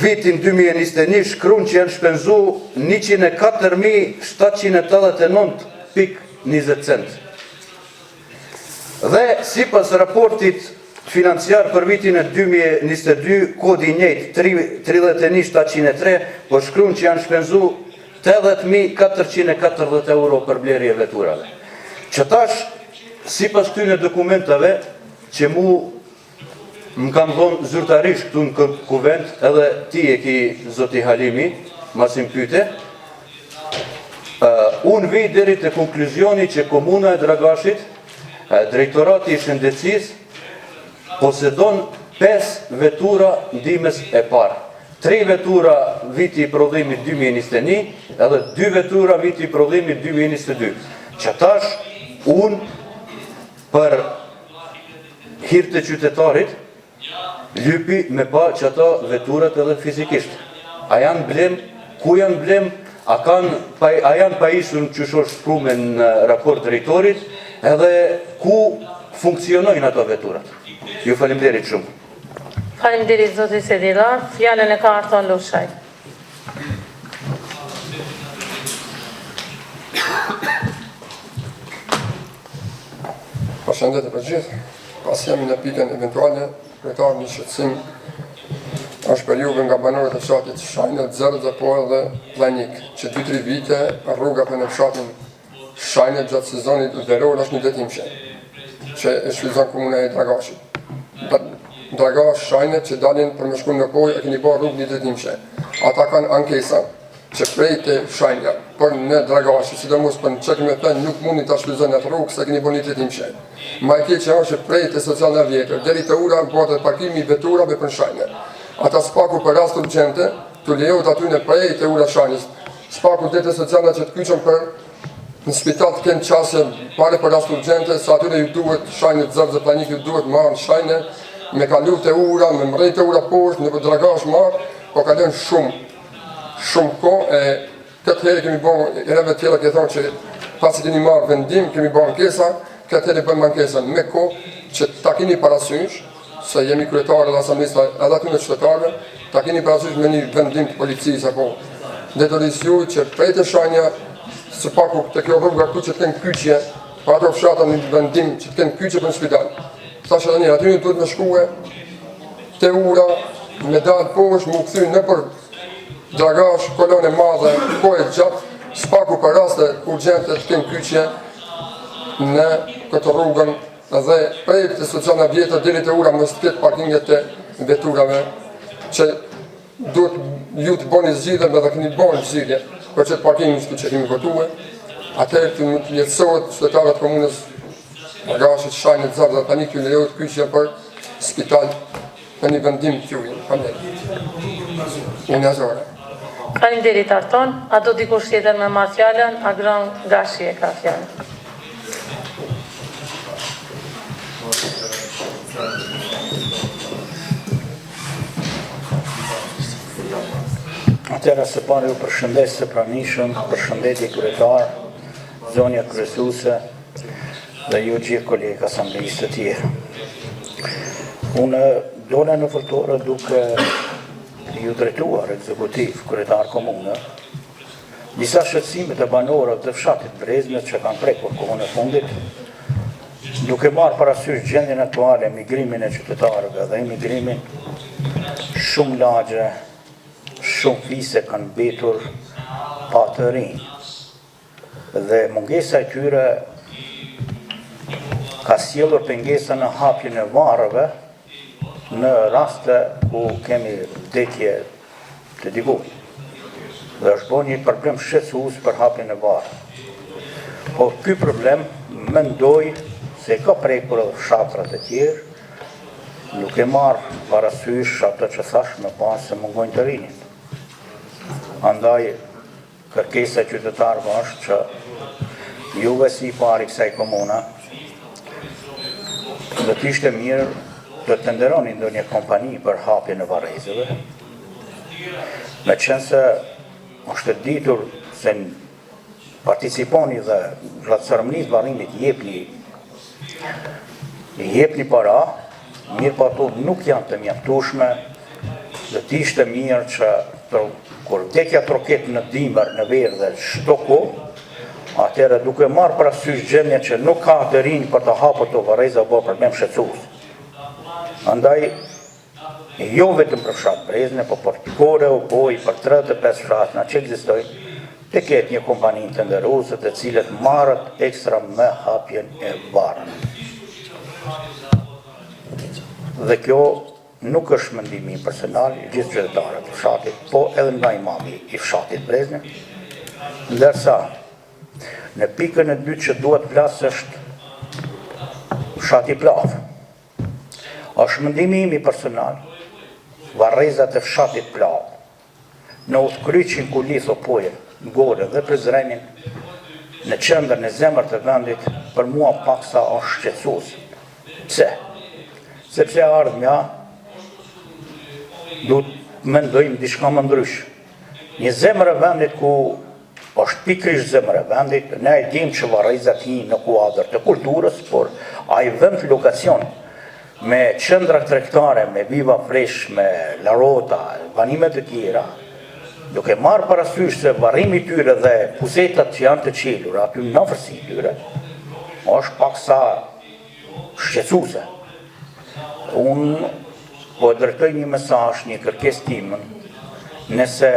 vitin 2021 shkruan që janë shpenzu 104.789.20 cent. Dhe sipas raportit financiar për vitin e 2022, kodi njëjtë 31703, po shkruan që janë shpenzu 80.440 euro për blerje veturave. Që tash, sipas këtyre dokumentave që më kam thonë zyrtarisht këtu në kuvend, edhe ti e ki zoti Halimi, masim pyte, unë vi deri të konkluzioni që Komuna e Dragashit, Drejtorati I Shëndetësisë, posedon 5 vetura ndihmës e parë. 3 vetura viti i prodhimit 2021 edhe 2 vetura viti i prodhimit 2022. Që tash unë për hir të qytetarit lypi me pa që ata veturat edhe fizikisht. A janë blem, ku janë blem, a janë pajisur që shosh shkrume në raport drejtorit, edhe ku funksionojnë ato veturat. Ju faleminderit shumë. Faleminderit zoti Sedilar, fjalën e ka Arton Lushaj. Përshëndetje për gjithë, pas jemi në pikën eventuale, kryetar një shqetësim është për juve nga banorët e fshatit Shajnë, Zërdë, po edhe Planik, që 2-3 vite rruga për në fshatin Shajnë gjatë sezonit veror është një detimshe, që e shfrytëzon komuna e Dragashit. Dragash Shajnë që dalin për me shku në poj e keni bërë rrugë një detimshe. Ata kanë ankesa që prej të Shajnja, për në Dragashit, sidomos për në qëk me thënë nuk mundi të shfrytëzon atë rrugë se keni bërë një detimshe. Ma e keq që është prej të socialna vjetër, deri të ura bëhet parkimi i veturave për Shajnë. Ata spaku për rast urgjente, të lejohet aty në prej të ura Shajnës. Spaku të të socialna që të kyqën për në spital të kënë qasje pare për rast urgjente, sa atyre ju duhet Shajnë të Zërdë Planik ju duhet marrë në Shajnë, me kalu të ura, me mrej të ura poshtë, në Dragash marrë, po kalon shumë ko, e këtë herë kemi bon, herëve tjela ke thonë që pasi keni marrë vendim, kemi bon ankesa, këtë herë bëjmë ankesën me ko, që ta keni parasysh, se jemi kryetarë dhe asamblesa edhe aty në qytetarëve, ta keni parasysh me një vendim të policisë, apo detoris ju që prej të Shajnja, së paku të kjo rruga ku që të kënë kyqje, pa ato fshata një vendim që të kënë kyqje për në spital. Sa që dhe një, aty një duhet me shkue, të ura, me dalë poshtë, mu këthy në për Dragash, kolone madhe, kohë gjatë, spaku për raste urgjente të kënë kyqje në këtë rrugën dhe prej të socialna vjetër deri të ura mos të ketë parkinget të veturave që duhet ju të boni zgjidhje dhe këni boni zgjidhje për qëtë parkingin që kemi votuar, atëherë të letësohet qytetarët komunës Dragashit, Shajnë, Zërdë, tani kjo lejohet kyqje për spital në një vendim të juin. Unë azore. Faleminderit Arton, a do dikush tjetër me marrë fjalën, Agron Gashi e ka fjalën. Atëra se pare ju përshëndes së pranishëm, përshëndetje kryetar, zonja kryesuese dhe ju gjithë kolegë asamblejisë të tjerë. Unë dole në fërtore duke ju drejtuar ekzekutiv kryetar komunë, disa shqetësime të banorëve të fshatit Brezmet që kanë prekur kohën e fundit, duke marrë parasysh gjendjen aktuale, emigrimin e qytetarëve dhe emigrimin, shumë lagje, shumë fise kanë betur pa të rinj. Dhe mungesa e tyre ka sjellur pengesa në hapjen e varreve në raste ku kemi vdekje të dikujt. Dhe është bërë një problem shqetësues për hapjen e varreve. Po ky problem mendoj se ka prekur edhe fshatrat e tjerë, duke marrë parasysh ato që thash më pas se mungojnë të rinjit. Andaj kërkesa e qytetarëve është që juve si i pari kësaj komuna do t'ishte mirë të tenderoni ndonjë kompani për hapjen e varrezeve, me qenë se është ditur se participoni dhe vlatësërmënisë varrimit jepni para, mirë pa ato nuk janë të mjaftueshme, do t'ishte mirë që kur vdekja troket në dimër, në verë dhe çdo kohë, atëherë duke marrë parasysh gjendjen që nuk ka të rinj për të hapur të varreza bërë problem shqetësues. Andaj, jo vetëm për fshat Brezne, po për Pikore u boj për 35 fshatna që ekzistojnë, të ketë një kompani të nderuese të cilët marrët ekstra me hapjen e varreve. Dhe kjo nuk është mendimi personal i gjithë qytetarëve të fshatit, po edhe nga imami i fshatit Brezne, ndërsa në pikën e dytë që duhet flas është fshati Plavë. Është mendimi im i personal, varrezat e fshatit Plavë në utë kryqin ku litho poje, në gore dhe për zrenin, në qendër në zemër të vendit, për mua paksa është shqetësues. Pse? Sepse ardhmja du të mendojmë diçka më ndrysh. Një zemër e vendit ku është pikrisht zemër e vendit, ne e dim që varrezat hi në kuadër të kulturës, por ai vend lokacion me qendra tregtare, me Viva Fresh, me Larota, banime të tjera, duke marrë parasysh se varrimi i tyre dhe pusetat që janë të qelura aty në afërsi i tyre, është paksa shqetësuese. Unë po drejtoj një mesazh, një kërkesë timën, nëse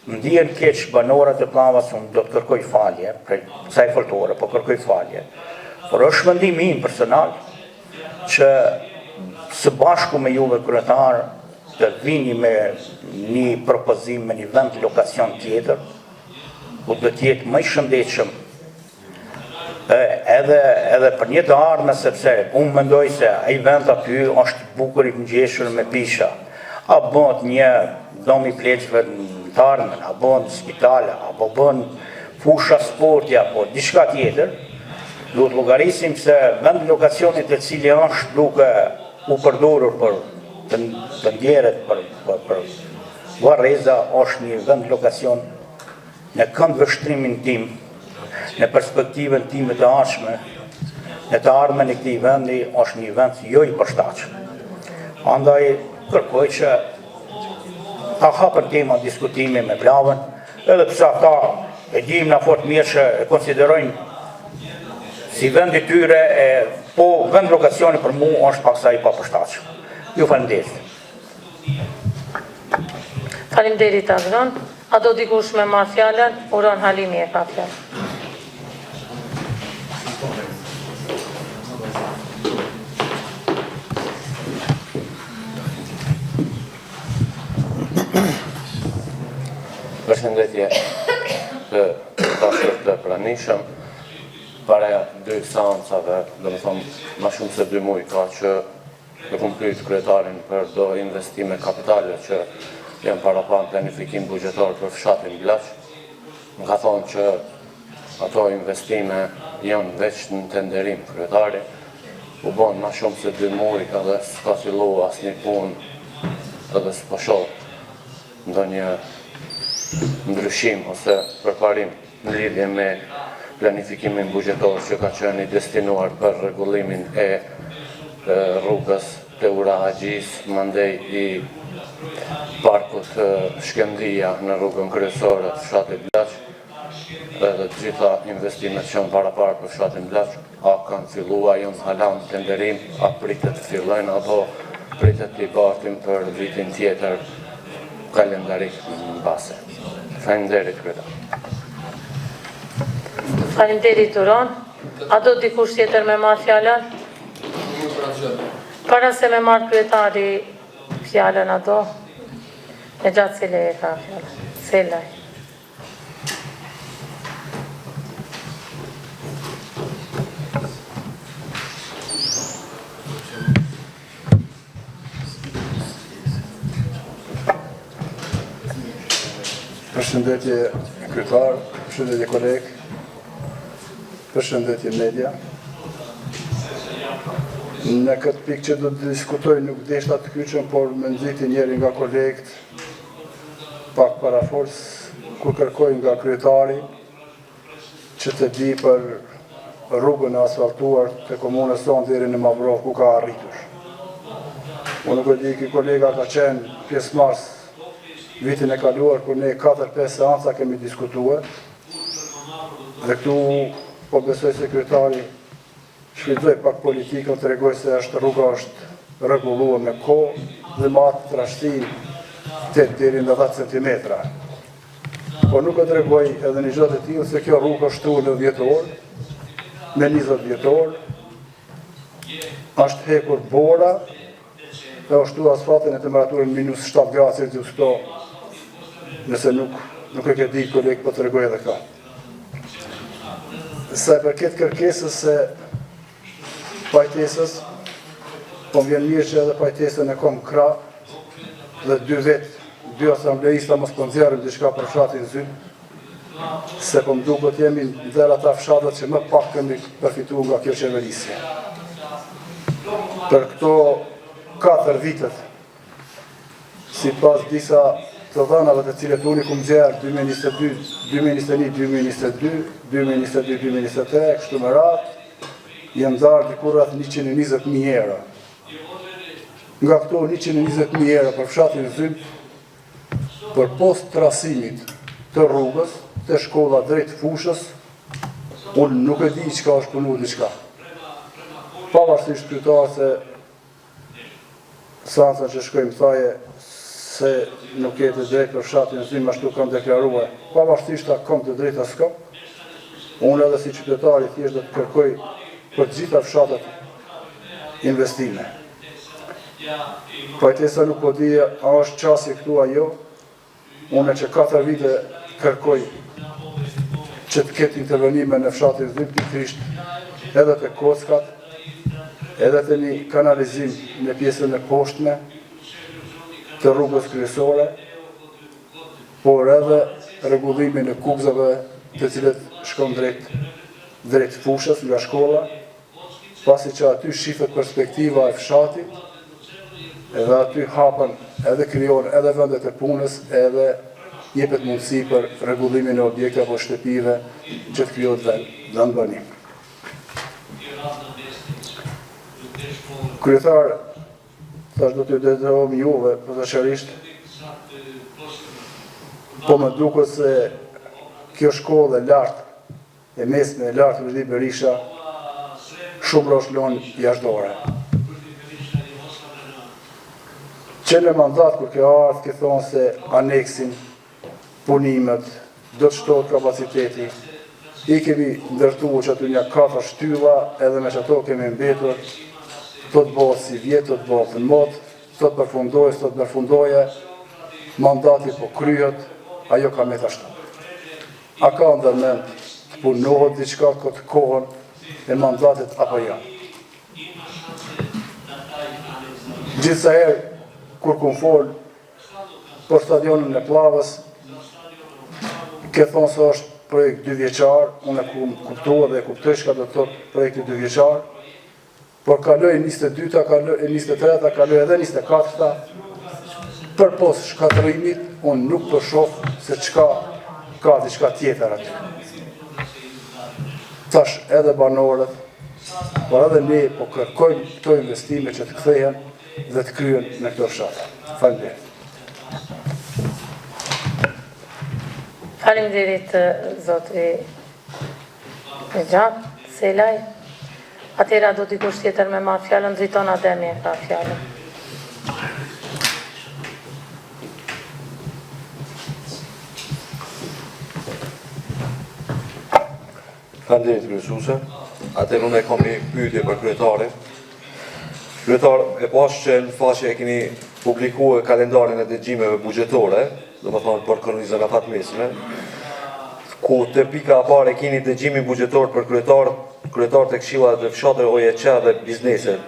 ndihen keq banorët e plavas, unë do të kërkoj falje, prej kësaj foltore, po kërkoj falje. Por është mendimi im personal që së bashku me juve kryetar të vini me një propozim, me një vend lokacion tjetër, ku do të jetë më i shëndetshëm, edhe për një të ardhme, sepse unë mendoj se ai vend aty është bukur i ngjeshur me pisha, a bëhet një dom i pleqëve të ardhmen, a bëhen spitale, apo bëhen fusha sporti, apo diçka tjetër, duhet llogarisim se vend lokacionit e cili është duke u përdorur për të ndjeret për varreza, është një vend lokacion në kënd vështrimin tim, në perspektivën time të ardhshme, në të ardhmen e këtij vendi është një vend jo i përshtatshëm. Andaj kërkoj që ta hapën tema diskutimi me plavën, edhe pse ata e dim na fort mirë që e konsiderojnë si vend i tyre, po vend lokacioni për mua është paksa i papërshtatshëm. Ju faleminderit. Faleminderit Adron. A do dikush me marrë fjalën? Uron Halimi e ka fjalën. Përshëndetje të dashur të pranishëm, para 2 seancave, do të thonë më shumë se 2 muaj ka që e kam pyet kryetarin për do investime kapitale që janë parapan planifikim buxhetar për fshatin Blaç. Më ka thonë që ato investime janë veç në tenderim kryetari, u bon më shumë se 2 muaj edhe s'ka fillu asnjë punë, edhe s'po shoh ndonjë ndryshim ose përparim në lidhje me planifikimin buxhetar që ka qenë i destinuar për rregullimin e rrugës Teura Haxhis, mandej i parkut Shkëndia në rrugën kryesore të fshatit Blaç, edhe të gjitha investimet që janë parapar për fshatin Blaç, a kanë filluar, janë hala në tenderim, a pritet të fillojnë, apo pritet të i bartim për vitin tjetër kalendarik në base. Faleminderit kryetar. Faleminderit Uron. A do dikush tjetër me marrë fjalën? Para se me marrë kryetari fjalën, a do? E gjatë Sele e ka fjalën. Selaj. Përshëndetje kryetar, përshëndetje kolegë, përshëndetje media. Në këtë pikë që do të diskutoj nuk deshta të kyçem, por me nxiti njëri nga kolegët pak paraforc, kur kërkoj nga kryetari që të di për rrugën e asfaltuar të komunës tonë deri në Mavrov ku ka arritur. Unë nuk e di, ky kolega ka qenë pjesëmarrës vitin e kaluar, kur ne 4-5 seanca kemi diskutuar, dhe këtu po besoj sekretari shfrytëzoi pak politikën, të regoj se rruga është rregulluar me kohë dhe me atë trashësi 8 deri në 10 cm. Por nuk e tregoj edhe një gjë të tillë se kjo rrugë është shtuar në 10 orë, me 20 vjetor, është hekur bora, dhe është shtuar asfaltin e temperaturën -7 gradë Celsius këto, nëse nuk e ke di kolegë, po të regoj edhe ka. Sa e përket kërkesës e pajtesës, po më vjen mirë që edhe pajtesën e kom krah dhe 2 vetë dy asambleista mos po nxjerrim diçka për fshatin Zym, se po mduket jemi ndër ata fshatët që më pak kemi përfituar nga kjo qeverisje. Për këto 4 vitet, sipas disa të dhënave të cilët unë kum nxjerr 2022, 2021, 2022, 2022, 2023, kështu me radhë, jam ndarë diku rreth 120.000 euro. Nga këto 120.000 euro për fshatin Zym, për post trasimit të rrugës, të shkolla drejt fushës, unë nuk e di çka është punu diçka. Pavarësisht kryetar se sansa që shkojmë thaje se nuk jetë drejt për fshatin Zym, ashtu kam deklaruar. Pavarësisht ta kam të drejta s'kam, unë edhe si qytetari thjesht do të kërkoj për të gjitha fshatët investime. Pajtesa nuk po dije, a është qasje këtu ajo, unë që 4 vite kërkoj që të ketë intervenime në fshatin Zym, pikërisht edhe të kockat, edhe të një kanalizim në pjesën e poshtme të rrugës kryesore, por edhe rregullimin e kubzave të cilët shkon drejt fushës nga shkolla, pasi që aty shifet perspektiva e fshatit, edhe aty hapen edhe krijon edhe vendet e punës, edhe jepet mundësi për rregullimin e objekte apo shtëpive që të krijohet vend banim. Kryetar, thash do t'ju dedikohem juve posaçërisht, po më duket se kjo shkollë e lartë, e mesme e lartë Veli Berisha, shumë rroshlon jashtëdore. Që në mandat kur kjo ardhë, ke thonë se aneksin, punimet, do të shtohet kapaciteti, i kemi ndërtuar që aty një 4 shtylla, edhe me që ato kemi mbetur, do të bëhet si vjetë, do të bëhet në mod, do të përfundoje, mandati po kryhet, ajo ka me të ashtu. A ka ndërmend të punohet diçka këtë kohën e mandatit apo janë? Gjithsa herë, kur kum fol për stadionin e Pllavës, ke thonë se është projekt 2 vjeçar, unë e kuptua dhe e kuptoj çka do të thotë projekti 2 vjeçar, por kaloi 22-ta, kaloi 23-ta, kaloi edhe 24-ta, për pos shkatërimit, unë nuk të shoh se çka ka diçka tjetër aty. Tash edhe banorët, por edhe ne po kërkojmë këto investime që të kthehen dhe të kryen në këto fshatra. Faleminderit. Faleminderit zotri Xhan Selaj. Atëra do dikush tjetër me marrë fjalën, drejton Ademi ka fjalën. Faleminderit kryesuese. Atëherë unë kam një pyetje për kryetarin. Kryetar, e pas që në faqe e keni publikuar kalendarin e dëgjimeve buxhetore, do më thonë për kronizën e fatmesme, ku të pika e parë e keni dëgjimin buxhetor për kryetar të këshillat dhe fshatëve OJC dhe bizneset.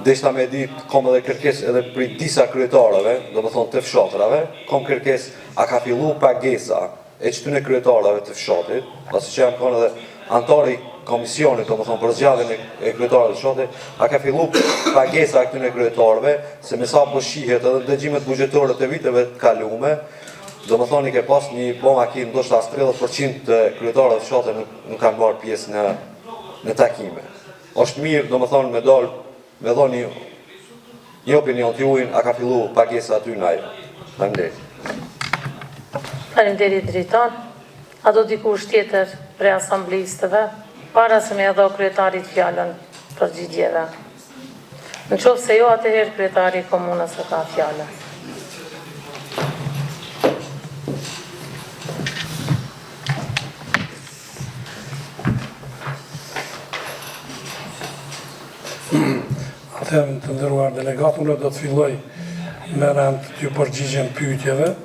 Deshta me ditë, kam edhe kërkesë edhe për disa kryetarëve, do më thonë të fshatrave, kam kërkesë a ka fillu pagesa e qëtyne kryetarëve të fshatit, pasi që jam kanë edhe antari komisionit, do më thonë për zgjatjen e kryetarëve të fshatit, a ka fillu pagesa e këtyne kryetarëve, se me sa po shihet edhe dëgjimet buxhetore të viteve të kalume, do më thonë i ke pas një makinë, ndoshta 30% të kryetarëve të fshatit nuk kanë marrë pjesë në takime. Është mirë, do më thonë, me dhoni një opinion të juin, a ka fillu pagesa aty në ajo. Faleminderit. Faleminderit drejton. A do dikush tjetër prej asamblistëve, para se me dha kryetarit fjalën për përgjigjeve? Në qoftë se jo, atëherë kryetari i komunës e ka fjalën. Atëherë të nderuar delegat, unë do të filloj me rand të përgjigjen pyetjeve.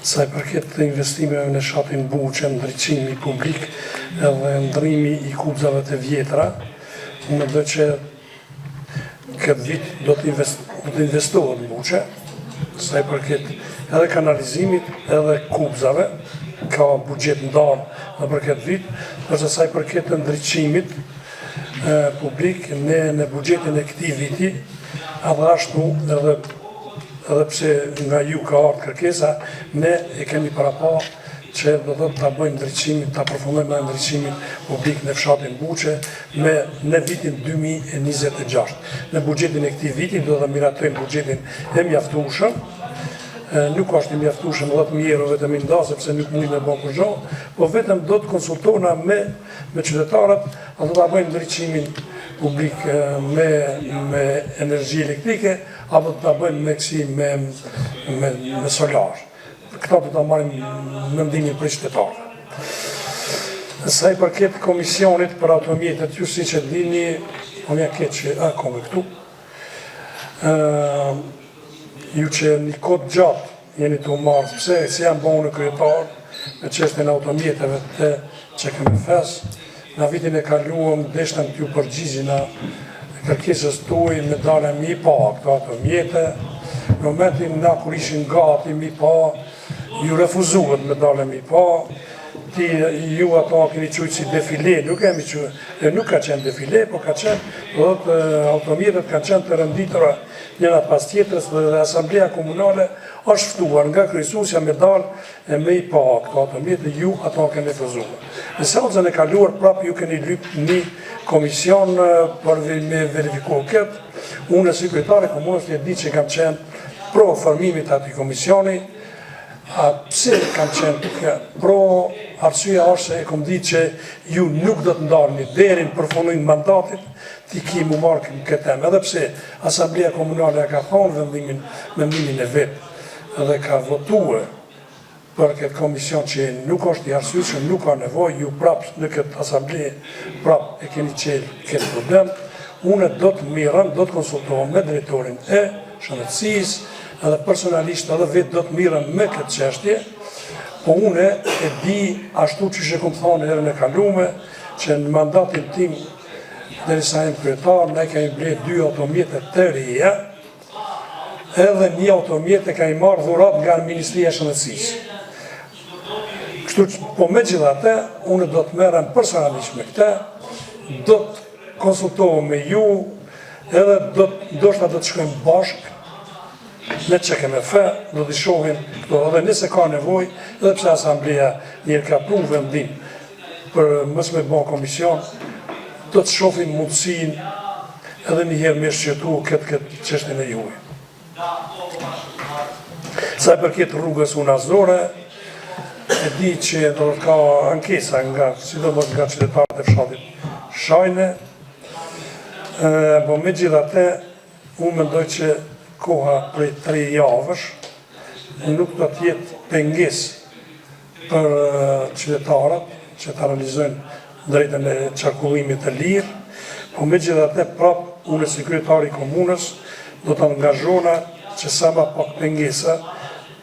Sa i përket të investimeve në shatin Buçe, ndriçimi publik edhe ndrimi i kubzave të vjetra, unë do që këtë vit do të investohet në buqe, sa i përket edhe kanalizimit, edhe kubzave, ka buxhet ndarë në për këtë vit, përse sa i përket të ndryqimit publik në buxhetin e këtij viti, edhe ashtu edhe pse nga ju ka ardhur kërkesa, ne e kemi parapa që do të ta bëjmë ndryqimin, ta përfundojmë me ndryqimin publik në fshatin Buqe në vitin 2026. Në buxhetin e këtij viti do të miratojmë buxhetin e mjaftueshëm. Nuk është i mjaftueshëm 10.000 euro vetëm i nda, sepse nuk mund me bën kurrë, po vetëm do të konsultohena me qytetarët, ato ta bëjnë ndryqimin publik me energji elektrike, apo ta bëjmë me solar. Këta do ta marrim mendimin për qytetarët. Sa i përket komisionit për automjetet, ju siç e dini, unë ja keq që komë këtu. Ju që një kod gjatë jeni të marrë, pse si janë bënë në kryetar me çështjen e automjeteve të që kemi fes. Në vitin e kaluam deshtëm t'ju përgjigjina kërkesës tuaj me dalë mi pa këto automjete. Në momentin na kur ishin gati mi pa, ju refuzuat me dalë mi pa. Ju ato keni qujtë si defile, nuk ka qenë defile, po ka qenë, automjetet kanë qenë të rënditura njëna pas tjetërës dhe Asamblea Komunale është ftuar nga kryesusja me dalë me i pa këto automjete, ju ato keni refuzuar. Në seancën e kaluar prapë ju keni lypë një komision për me verifikuar këtë. Unë si kryetari komunës e di që kam qenë pro formimit atij komisioni. Pse kam qenë pro, arsyeja është se e kom ditë që ju nuk do të ndarni deri në përfundim mandatit, ti ki mu marrë këtë temë, edhe pse Asamblea Komunale ka thonë vendimin e vetë edhe ka votuar për këtë komision që nuk është i arsyeshëm, nuk ka nevojë, ju prapë në këtë asamble prapë e keni qelë këtë problem. Unë do të mirëm, do të konsultohem me drejtorin e shëndetësisë, edhe personalisht edhe vetë do të mirëm me këtë çështje, po unë e di ashtu që që kom thonë herën e kalume, që në mandatin tim derisa jem kryetar, ne kemi blerë 2 automjete të reja, edhe një automjete ka i marrë dhurat nga Ministria e Shëndetësisë. Kështu që, po me gjithate, unë do të merrem personalisht me këte, do të konsultohem me ju, edhe do të shkojmë bashkë, ne që keme fe, do të shohim këto, edhe nëse ka nevoj, edhe pse Asamblea njërë ka pru vendim për mos me bon komision, do të shohim mundësin edhe njëherë me shqetu këtë çështjen e juaj. Sa i përket rrugës unazore, e di që do të ka ankesa nga, sidomos nga qytetarët e fshatit Shajne, po me gjithate, unë mendoj që koha prej 3 javësh nuk do të jetë pengesë për qytetarët që të realizojnë drejtën e qarkullimit të lirë, po me gjithate prapë unë si kryetari i komunës do të angazhona që sa ma pak pengesa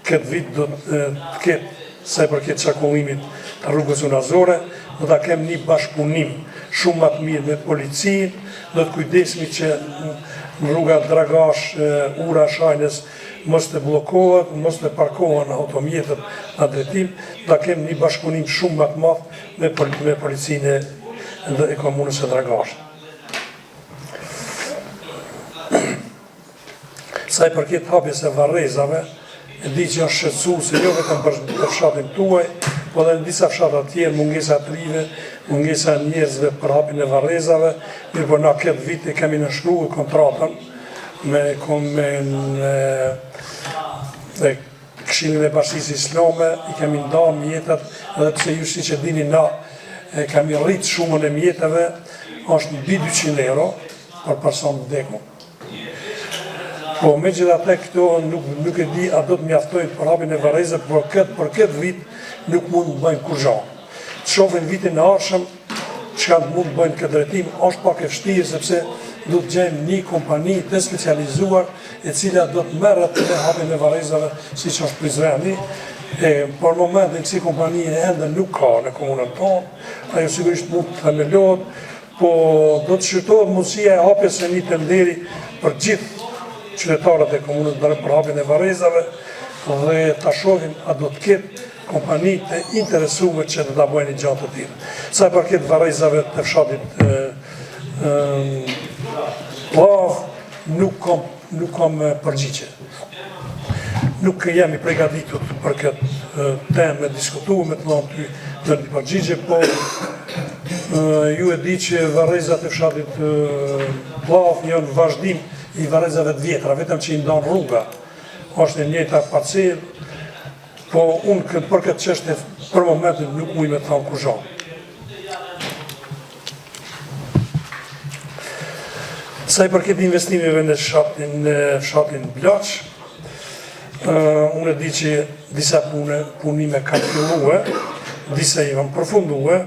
këtë vit do të ketë sa i përket qarkullimit të rrugës unazore, do të kem një bashkëpunim shumë më të mirë me policinë, do të kujdesmi që në rruga Dragash, ura Shajnës, mos të blokohet, mos të parkohen automjetët në drejtim, da kem një bashkëpunim shumë më të madh me policinë e komunës së Dragash. Sa i përket hapjes së varrezave, e di që është shqetësuese jo vetëm për fshatin tuaj, po edhe në disa fshatra të tjerë, mungesa trive, mungesa njerëzve për hapjen e varrezave, mirë po na këtë vit e kemi nënshkruar kontratën me Këshillin e Bashkisë Islame, i kemi ndarë mjetet, edhe pse ju siç e dini na kemi rritë shumën e mjeteve, është mbi 200 euro për person vdekur. Po me gjithate këto nuk e di a do të mjaftojnë për hapjen e varrezave, për këtë vit nuk mund të bëjnë kur gjanë. Të shohin vitin e ardhshëm, çka mund të bëjnë këtë drejtim, është pak e vështirë sepse do të gjejmë një kompani të specializuar e cila do të merret me hapjen e varrezave siç është Prizreni. Por momentin kësi kompanie ende nuk ka në komunën tonë, ajo sigurisht mund të themelohet, po do të shqyrtohet mundësia e hapjes së një tenderi për gjithë qytetarët e komunës për hapjen e varrezave dhe ta shohim a do të ketë kompani të interesuar që të ta bëjnë një gjatë të tillë. Sa i përket varrezave të fshatit Pllav, nuk kam përgjigje. Nuk jemi përgatitur për këtë temë me diskutu, me të dhënë ty në një përgjigje, po ju e di që varrezat e fshatit Pllav janë vazhdim i varrezave të vjetra, vetëm që i ndan rruga. Është e njëjta parcelë, po unë për këtë çështje për momentin nuk muj me thonë kurrë. Sa i përket investimeve në fshatin Blaç, unë e di që disa punime kanë filluar, disa i kanë përfunduar,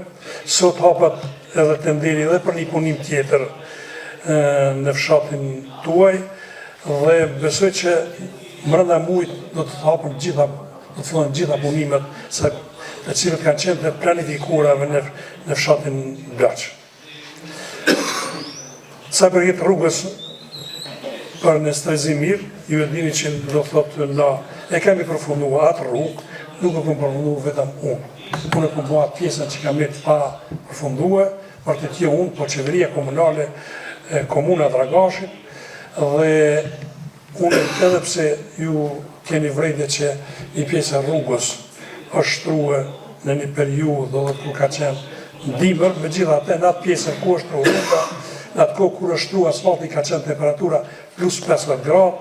sot hapat edhe tenderi edhe për një punim tjetër në fshatin tuaj, dhe besoj që brenda muajit do të hapen gjitha punimet të cilët kanë qenë të planifikuara në fshatin Blaç. Sa përket rrugës për në Strezimir, ju e dini që do thotë e kemi përfunduar atë rrugë, nuk e kam përfunduar vetëm unë. Unë e kam bërë pjesën që kam jetë pa përfunduar, për të tje unë, për qeveria komunale Komuna Dragashit, dhe unë edhe pse ju keni vërejtje që një pjesë e rrugës është shtruar në një periudhë dhe kur ka qenë dimër, megjithatë në atë pjesë ku është rruga, në atë kohë kur është shtruar asfalti ka qenë temperatura plus 15 gradë,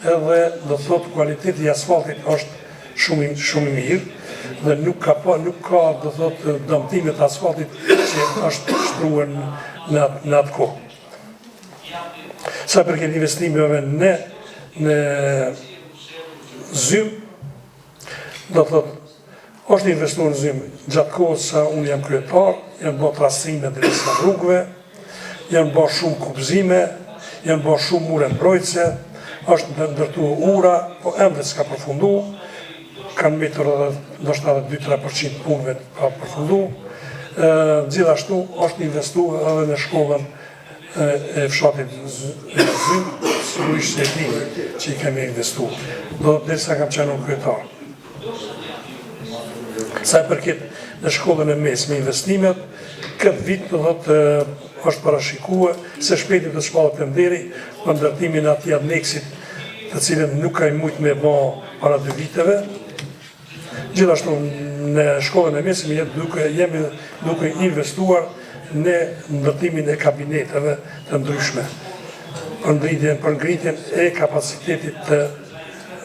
edhe do të thotë kualiteti i asfaltit është shumë i mirë dhe nuk ka do të thotë dëmtime të asfaltit që është shtruar në atë kohë. Sa përket investimeve në Zym, do të thotë, është investuar në Zym gjatë kohës sa unë jam kryetar, janë bërë trasime dhe disa rrugëve, janë bërë shumë kupëzime, janë bërë shumë mure mbrojtëse, është ndërtuar ura, po ende s'ka përfundu, kanë mbetur edhe ndoshta 2-3% punëve ka përfundu. Gjithashtu është investuar edhe në shkollën e fshatit Zym, sigurisht se e dini që i kemi investuar. Do derisa kam qenë kryetar. Sa i përket në shkollën e mesme investimet, këtë vit do thotë është parashikuar se shpejti të shpallet tenderi për ndërtimin e atij aneksit, të cilën nuk ka mujt me bë para 2 viteve. Gjithashtu në shkollën e mesme jemi duke investuar në ndërtimin e kabineteve të ndryshme, për ngritjen e kapacitetit të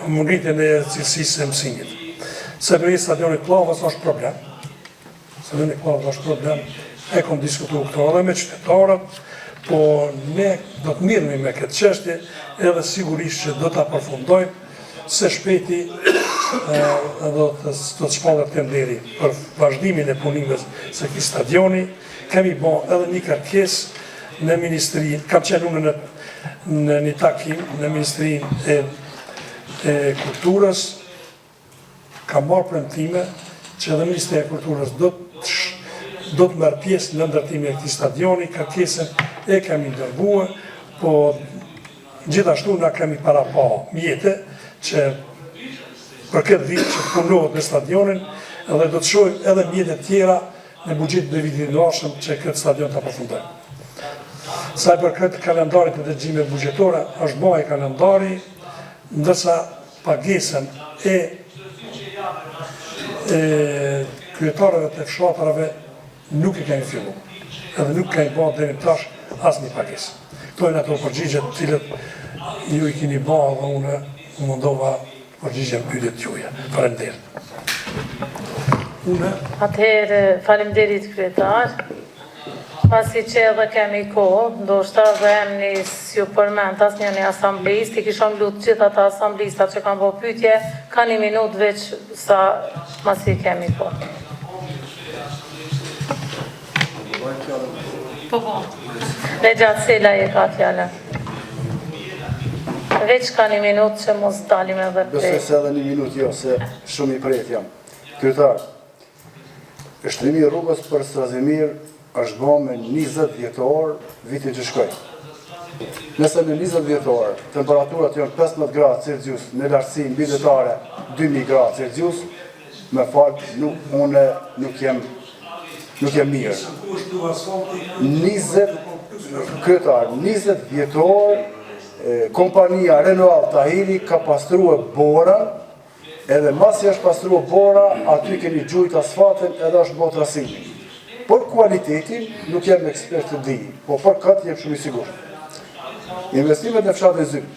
ngritjen e cilësisë e mësimit. Se për stadionit Pllavës është problem. Stadionit Pllavës është problem. E kom diskutuar këto edhe me qytetarët, po ne do të mirëmi me këtë çështje, edhe sigurisht që do ta përfundojmë se shpejti do të shpallet tenderi për vazhdimin e punimeve së këtij stadioni. Kemi bërë edhe një kërkesë në ministri, kam qenë unë në një takim në Ministrinë e Kulturës, kam marrë premtime që edhe Ministria e Kulturës do të merr pjesë në ndërtimin e këtij stadioni, kërkesën e kemi dërguar, po gjithashtu na kemi para pa mjete që për këtë vit që punohet në stadionin, edhe do të shohim edhe mjete tjera në buxhetin e vitit të ardhshëm që këtë stadion ta përfundojmë. Sa për këtë kalendarit të dëgjimeve buxhetore, është bëj kalendari, ndërsa pagesën e kryetarëve të fshatrave nuk i kemi filluar. Edhe nuk kemi bërë deri tash asnjë pagesë. Këto janë ato përgjigje të cilët ju i keni bërë dhe unë mundova përgjigjen pyetjet tuaja. Faleminderit. Atëherë, faleminderit kryetar. Pasi që edhe kemi kohë, ndoshta dhe emni s'ju përmend asnjë një asamblist, i kishëm lutë gjithë ata asamblistat që kanë bërë pyetje, ka 1 minutë veç sa masi kemi kohë. Në gjatë sela e ka fjallën. Veç ka 1 minutë që mos dalim edhe prej. Besoj se edhe 1 minutë jo, se shumë i prejt jam. Kryetar, shtrimi i rrugës për Strezimir është bo me 20 vjetor vitin që shkoj. Nëse në 20 vjetor temperaturat janë 15 gradë Celsius në lartësi mbi detare 2000 gradë Celsius, me falë unë nuk jem mirë. 20 vjetor kompania Renault Tahiri ka pastruar bora, edhe masi është pastruar bora, aty keni gjujt asfaltin edhe është bot rasimi. Por kualitetin nuk jem ekspert të di, po për këtë jem shumë i sigur. Investimet në fshatin Zymë.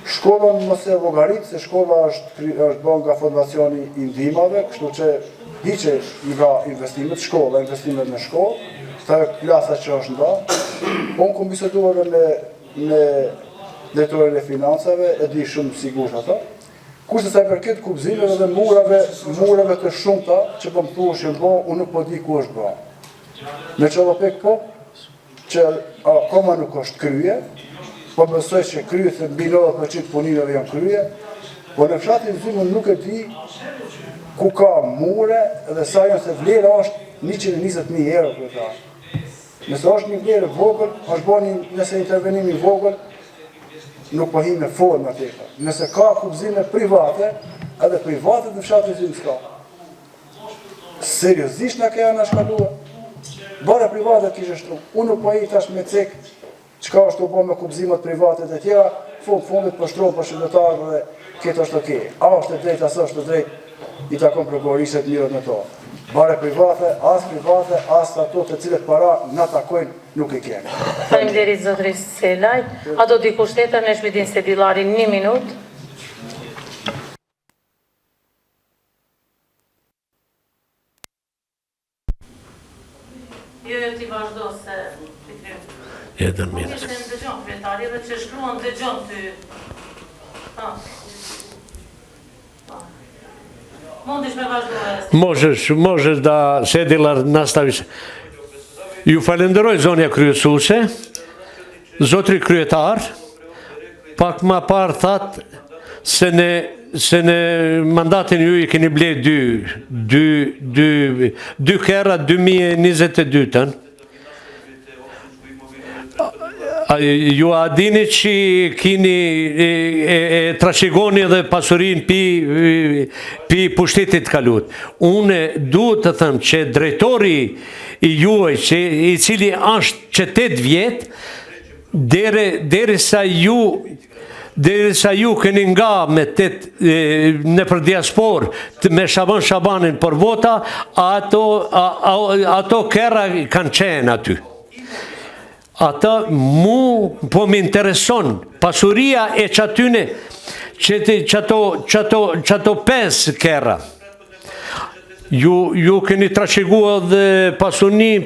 Shkollën mëse llogarit, se shkolla është bën nga fondacioni i ndihmave, kështu që hiqe nga investimet, shkolla, investimet në shkollë, të klasa që është nda. Unë kom biseduar me drejtorin e financave, e di shumë sigur ata. Kurse sa i përket kubëzimeve dhe murave të shumta që po më thuheshin bo, unë nuk po di ku është bo. Në Çollopek po, që akoma nuk është krye, po mësoj që kryet se mbi 90% punimeve janë krye, po në fshatin Zymë nuk e di ku ka mure dhe sa janë se vlera është 120.000 euro për ta. Nëse është një vlerë vogël, është bani nëse intervenimi vogël, nuk po hi me formë atëta. Nëse ka kubëzime private, edhe private në fshatin Zymë s'ka. Seriozisht na ka janë shkaluar. Bara private kishë shtru. Unë nuk po hi tash me cek çka është të bo me kubëzimet private dhe tjera, fundit për shtronë për shëndetarë dhe këtë është okej. A është e drejt, asë është e drejt, i takon prokurorisët mirët në to. Bare private, as ato të cilët para na takojnë, nuk i kemi. Faleminderit zotëri Selaj. A do dikush tjetër në Shmidin Sedilari 1 minutë? Jo, ti vazhdo se... Jedan minut. Ishte në dëgjon, kretari, dhe që shkruan dëgjon ty. Mundish me vazhdo. Možeš da Sedilar nastaviš. Ju falenderoj zonja kryesuese, zotri kryetar, pak ma parë thatë se në mandatin ju i keni ble dy kera 2022-ën. Ju a dini që kini trashegoni dhe pasurin pi pushtetit kalut. Une duhet të thëmë që drejtori i juaj, i cili është që 8 vjetë, derisa ju keni nga me në për diaspor me Shabanin për vota, ato kera kanë qenë aty. Ata mu po më intereson pasuria e qatyne qato 5 kera. Ju keni trashegua dhe pasuni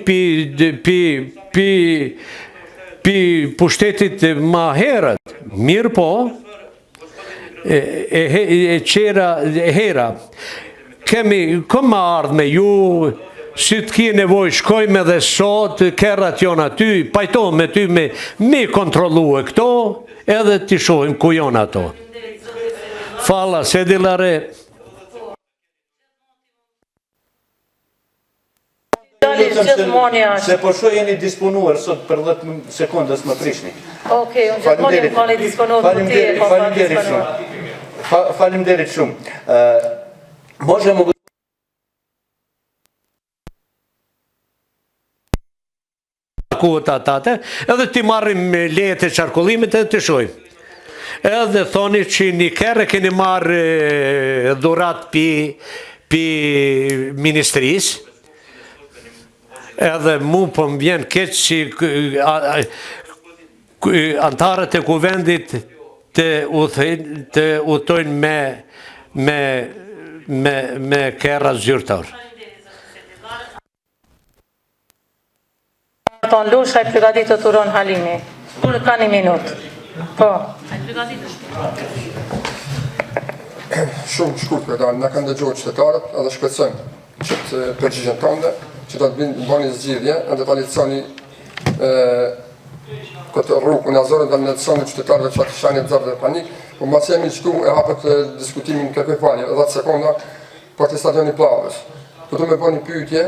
pi pushtetit ma herët. Mirë po, e qera hera. Këmë ardhë me ju... Si të kje nevoj, shkojme dhe sot, kerrat jonë aty, pajtojme me ty me kontrolu e këto, edhe t'i shohim ku jonë ato. Fala, Sedilare. Se po shoj jeni disponuar sot për 10 sekundës më prishni. Okej, unë gjithmonë jam koni disponuar. Faleminderit shumë. Možemo edhe ti marrim lejet e qarkullimit edhe ti shojmë. Edhe thoni që një kere keni marrë dhurat pi ministris, edhe mu po më vjen keq që antarët e kuvendit të utojnë me kera zyrtar. Ton Lusha i përgatit të Turon Halimi. Unë ka 1 minutë. Po. Shumë shkurt për dalë, në kanë dëgjohë qytetarët edhe shpecojnë që të përgjigjen tënde, që të bëni zgjidhje, edhe të leconi këtë rrugë, unë azorën dhe në leconi qytetarëve që atë shani të zërë dhe panik, po mas jemi qëtu e hapët diskutimin kërkoj falje, edhe 10 sekonda për të stadioni Plavës. Po të me bëni pyetje,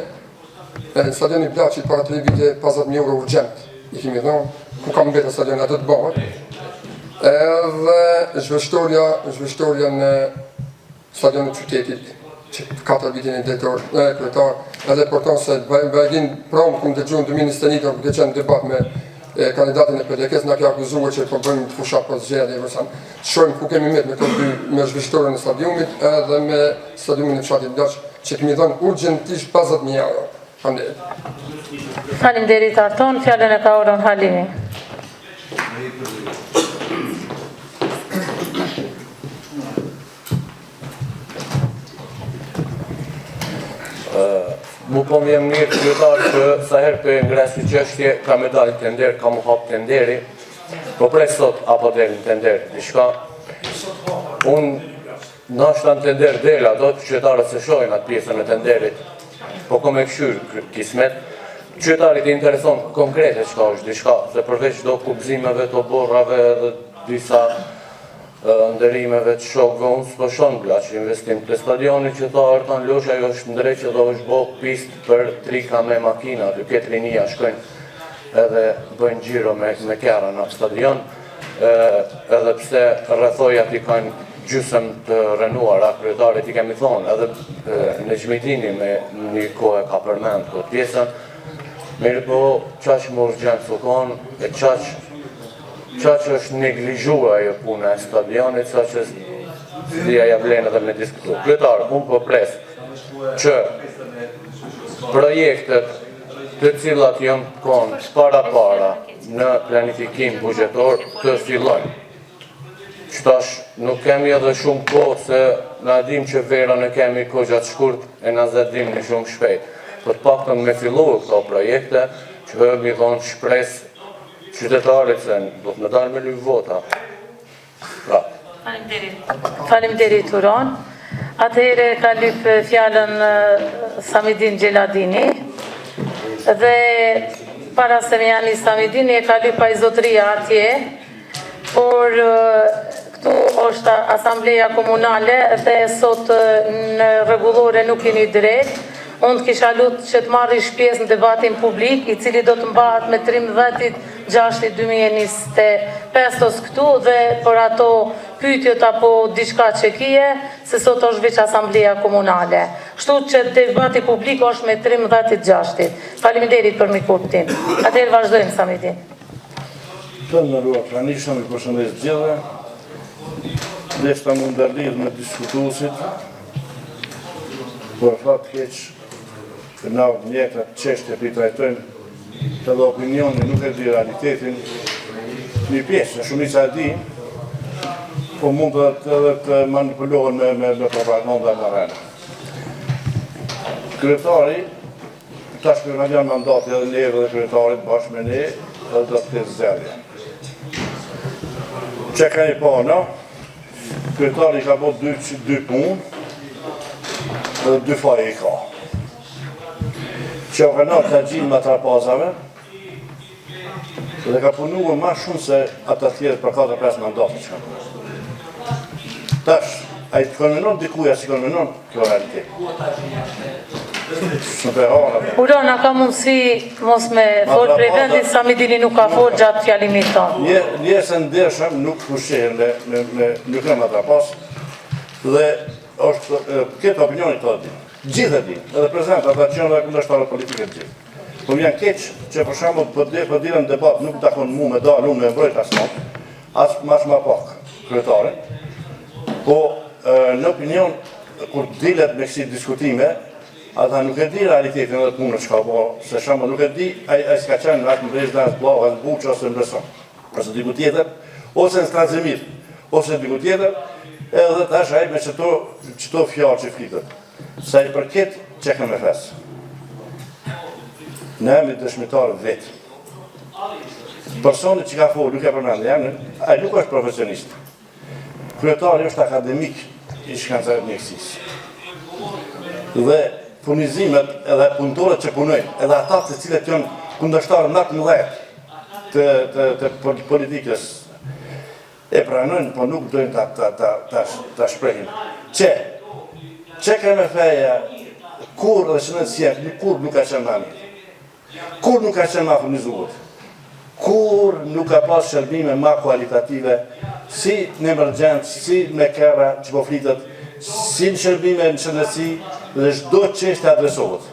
Stadioni Blaçit para 3 vite 50.000 euro urgjent I kemi dhënë, ku kam mbetë stadioni atë të bëhet. Edhe zhveshtorja në stadionit qytetit, që 4 vitin e kryetar, edhe porton se Bergin Prom, ku më dëgjuar në 2021, ku ke qenë debat me kandidatin e PDK-s, na ke akuzuar që po bëjmë të fushat për zgjedhje, shojmë ku kemi met me këto dy, me zhveshtorjen e stadionit edhe me stadionin e fshatit Blaç, që kemi dhënë urgjentisht 50.000 euro. Faleminderit Arton, fjalën e ka Orhan Halimi. Mu po më jem mirë kryetar që sa herë për ngresë çështje ka me dalë tender, ka mu hap tenderi, po prej sot apo del në tender diçka. Unë nashta në tender del ato qytetarët se shohin atë pjesën e tenderit, po kom e këshyrë kismet. Qytetarit I intereson konkrete çka është diçka, se përveç do kubzimeve të borrave dhe disa ndërimeve të shokëve, unë s'po shoh Blaç investim të stadionit që tha Artan Loshi, ajo është ndreqë dhe është bo pistë për trika me makina, dy këtë rinia shkojnë edhe bëjnë gjiro me kjara në stadion, edhe pse rrethojat I kanë gjysëm të rënuara, kryetarit I kemi thonë, edhe në Gjmitini me një kohë ka përmend këtë pjesën, mirë po qaq më urgjent su konë, e qaq është neglizhua ajo puna e stadionit, qaq është dhja ja vlenë edhe me diskutu. Kryetar, unë po pres që projektet të cilat jënë konë para në planifikim bugjetor të fillojnë. Qëtash nuk kemi edhe shumë kohë se na dim që vera në kemi kohë gjatë shkurt e na zadim një shumë shpejt. Për të paktën me fillu këto projekte që mi dhonë shpres qytetarit se do të në dalë me lyp vota. Faleminderit Orhan. Atëherë ka lyp fjalën Samidin Gjeladini. Dhe para se me janë Samidini e ka lyp ai zotëria atje, por këtu është asambleja komunale dhe sot në rregullore nuk keni drejt. Unë të kisha lutë që të marrish pjesë në debatin publik, I cili do të mbahet me 13/6/2025 këtu dhe për ato pyetjet apo diçka që kije, se sot është veç asambleja komunale. Kështu që debati publik është me 13/6. Faleminderit për mikuptim. Atëherë vazhdojmë Samidin. Të nderuar pranishëm, I përshëndes gjithëve. Deshta më ndërlidh me diskutuesit. Por fat keq që na njëta çështje I trajtojnë të dhe opinioni nuk e di realitetin, një pjesë, shumica e di, po mund të manipulohen me propaganda në arena. Kryetari, tash kërë në janë mandati edhe neve dhe kryetarit bashkë me ne, edhe do të këtë zgjedhje. Që ka një pa, no? Kryetari ka bërë dy punë, dhe dy faje I ka. Që ka nërë të gjinë më trapazave dhe ka punu ma shumë se ata tjerët për 4-5 mandatë që kanë. Tash, a I të konvenon dikuja si konvenon, kjo realitet. Urona ka mundësi mos me folë prej vendit, Samidini nuk ka folë gjatë fjalimit tonë. Njerëse ndershëm nuk fushehen nuk në më trapas dhe këtë opinionit të di. Gjithë e di, edhe prezent, ata që janë dhe kundërshtarët politike të gjithë. Po më janë keq që për shembull po dilën në debat nuk takon mu me dalë, unë me mbrojt asnjë, as mas më pak kryetarin. Po në opinion kur dilet me kësi diskutime, ata nuk e di realitetin edhe të punët që ka po, se shembull nuk e di ai s'ka qenë në atë mbresh dhe në bllava në buqë ose në beson. Ose diku tjetër, ose në Strazimir, ose diku tjetër, edhe tash ai me çto fjalë që flitet. Sa I përket që këmë me fesë. Ne jemi dëshmitarë vetë. Personi që ka folë, nuk e përmendë janë, ai nuk është profesionist. Kryetari është akademik I shkencarit mjekësisë. Dhe furnizimet edhe punëtorët që punojnë, edhe ata të cilët janë kundërshtarë më të mëdhenj të politikës e pranojnë, po nuk dojnë ta shprehin. Që KMF-ja, kur edhe shëndetësia, kur nuk ka qenë ma mirë. Kur nuk ka qenë ma furnizuar. Kur nuk ka pas shërbime ma kualitative, si në emergjencë, si me kera që po flitet, si në shërbime në shëndetësi dhe çdo çështje adresohet.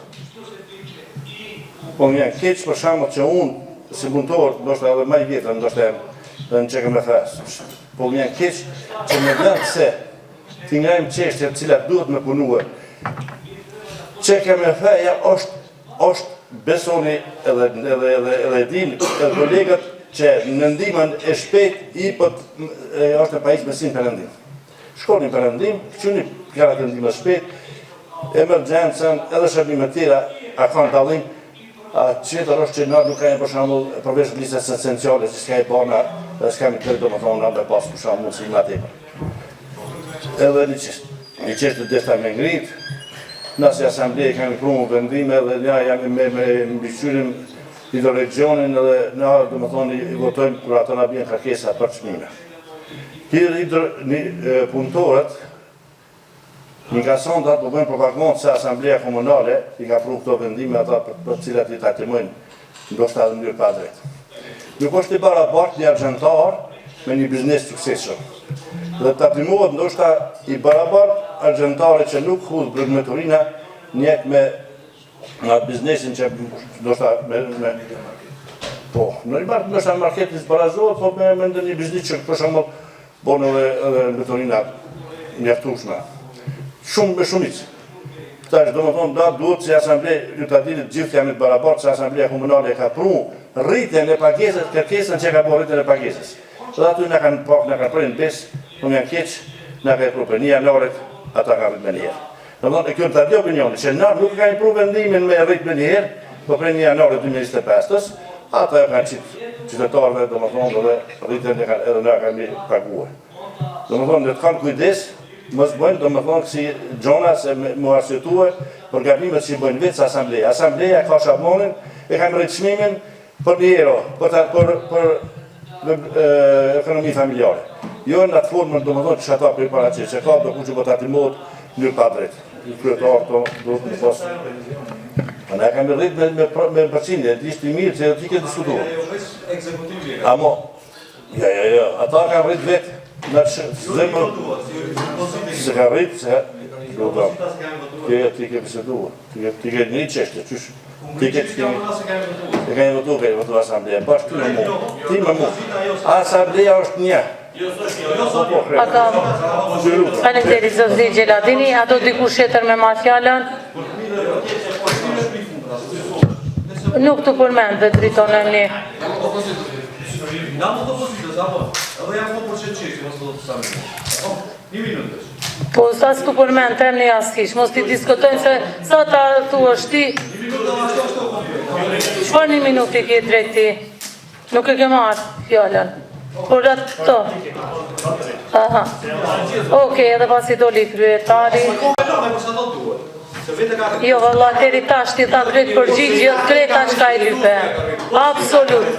Po më janë keq për shembull që unë si punëtor, ndoshta edhe më i vjetër, ndoshta në çeka me fes. Po më janë keq që në vend se t'i ngajmë çështje të cilat duhet me punue. Çeka me feja është besoni edhe din edhe kolegët që në ndihmën e shpejt i është e pajisë besim perëndim. Shkoni perëndim, qyni kjarat e ndihmës shpejt, emergjencën edhe shërbime tjera a kanë dallim. Qëtër është që na nuk kajnë për shembull përveç listës esenciale që s'ka i bana dhe s'ka mi të domethënë na me pas për shembull si ma tepër. Edhe një çështë deshta me ngrit, na si asambleje kemi prunë vendime dhe na jam me mbikëqyrjen hidroregionin edhe na domethënë i votojmë kur ata na bien kërkesa për çmime. Punëtorët një ka sondat po bëjnë propagandë se Asambleja Komunale i ka pru këto vendime ata për cilat i tatimojnë ndoshta edhe në mënyrë pa drejtë. Nuk është i barabartë një argjentar me një biznes suksesshëm. Dhe tatimohet ndoshta i barabartë argjentare që nuk hudh brëndmeturina njët me biznesin që ndoshta po, në ribartë ndoshta në marketis barazohet, po me ndër një biznis që për shembull bon edhe meturina mjaftueshme. Shumë me shumicë. Këta është domethënë da duhet që Asambleja ju ta dini gjithë janë të barabartë se Asambleja Komunale ka pru rritjen e pagesës, kërkesën që ka bërë rritjen e pagesës. Dhe aty na kanë prerë në pesë, po më janë keq, na ka pru për 1 janarit, ata kanë rritë me një herë. Domethënë kjo është dy opinione, që na nuk kanë pru vendimin me rrit me një herë, po për 1 janarit 2025-s, ata kanë qytetarëve domethënë dhe rritjen edhe na kanë paguar. Domethënë ne të kanë kujdes mos bëjnë domethënë si gjona se më arsyetuar për gabimet që bëjnë vetë Asambleja. Asambleja ka shablonin e ka rrit çmimin për 1 euro, për ekonomi familjare. Jo në atë formën domethënë që ata për paraqe, që ka do kuçi bota timot në pa drejt. Kryetar to duhet të pas. Ne kemi rrit me përqindje, ishte i mirë që ti ke diskutuar. Amo. Jo, ata kanë rrit vetë. Se ka rritë, se ti ke biseduar, ti ke një qeshtë, qysh, ti ke votu Asambleja, bashkë ti me mu, Asambleja është një. Faleminderit zoti Gjeladini, a do dikush tjetër me marrë fjalën? Nuk të përmend dhe driton e një. Po sa s'tu përmend tem një askish, mos t'i diskutojnë se sa ta tu është ti. Çfarë 1 minutë ke drejt ti? Nuk e ke marrë fjallën. Por ato. Aha. Okej, edhe pasi doli kryetari. Jo, valla, teri tash ti ta drejt përgjigje, kreta çka i lype. Absolut.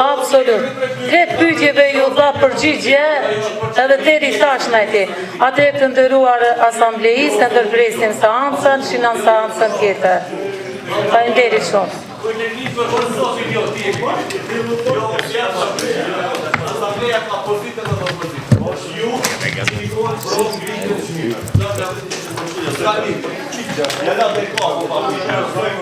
Absolut. Kretë pyetjeve ju dha përgjigje edhe deri tash najti. Atë të nderuar asamblejistë, të ndërpresim seancën, shinon seancën tjetër. Faleminderit shumë.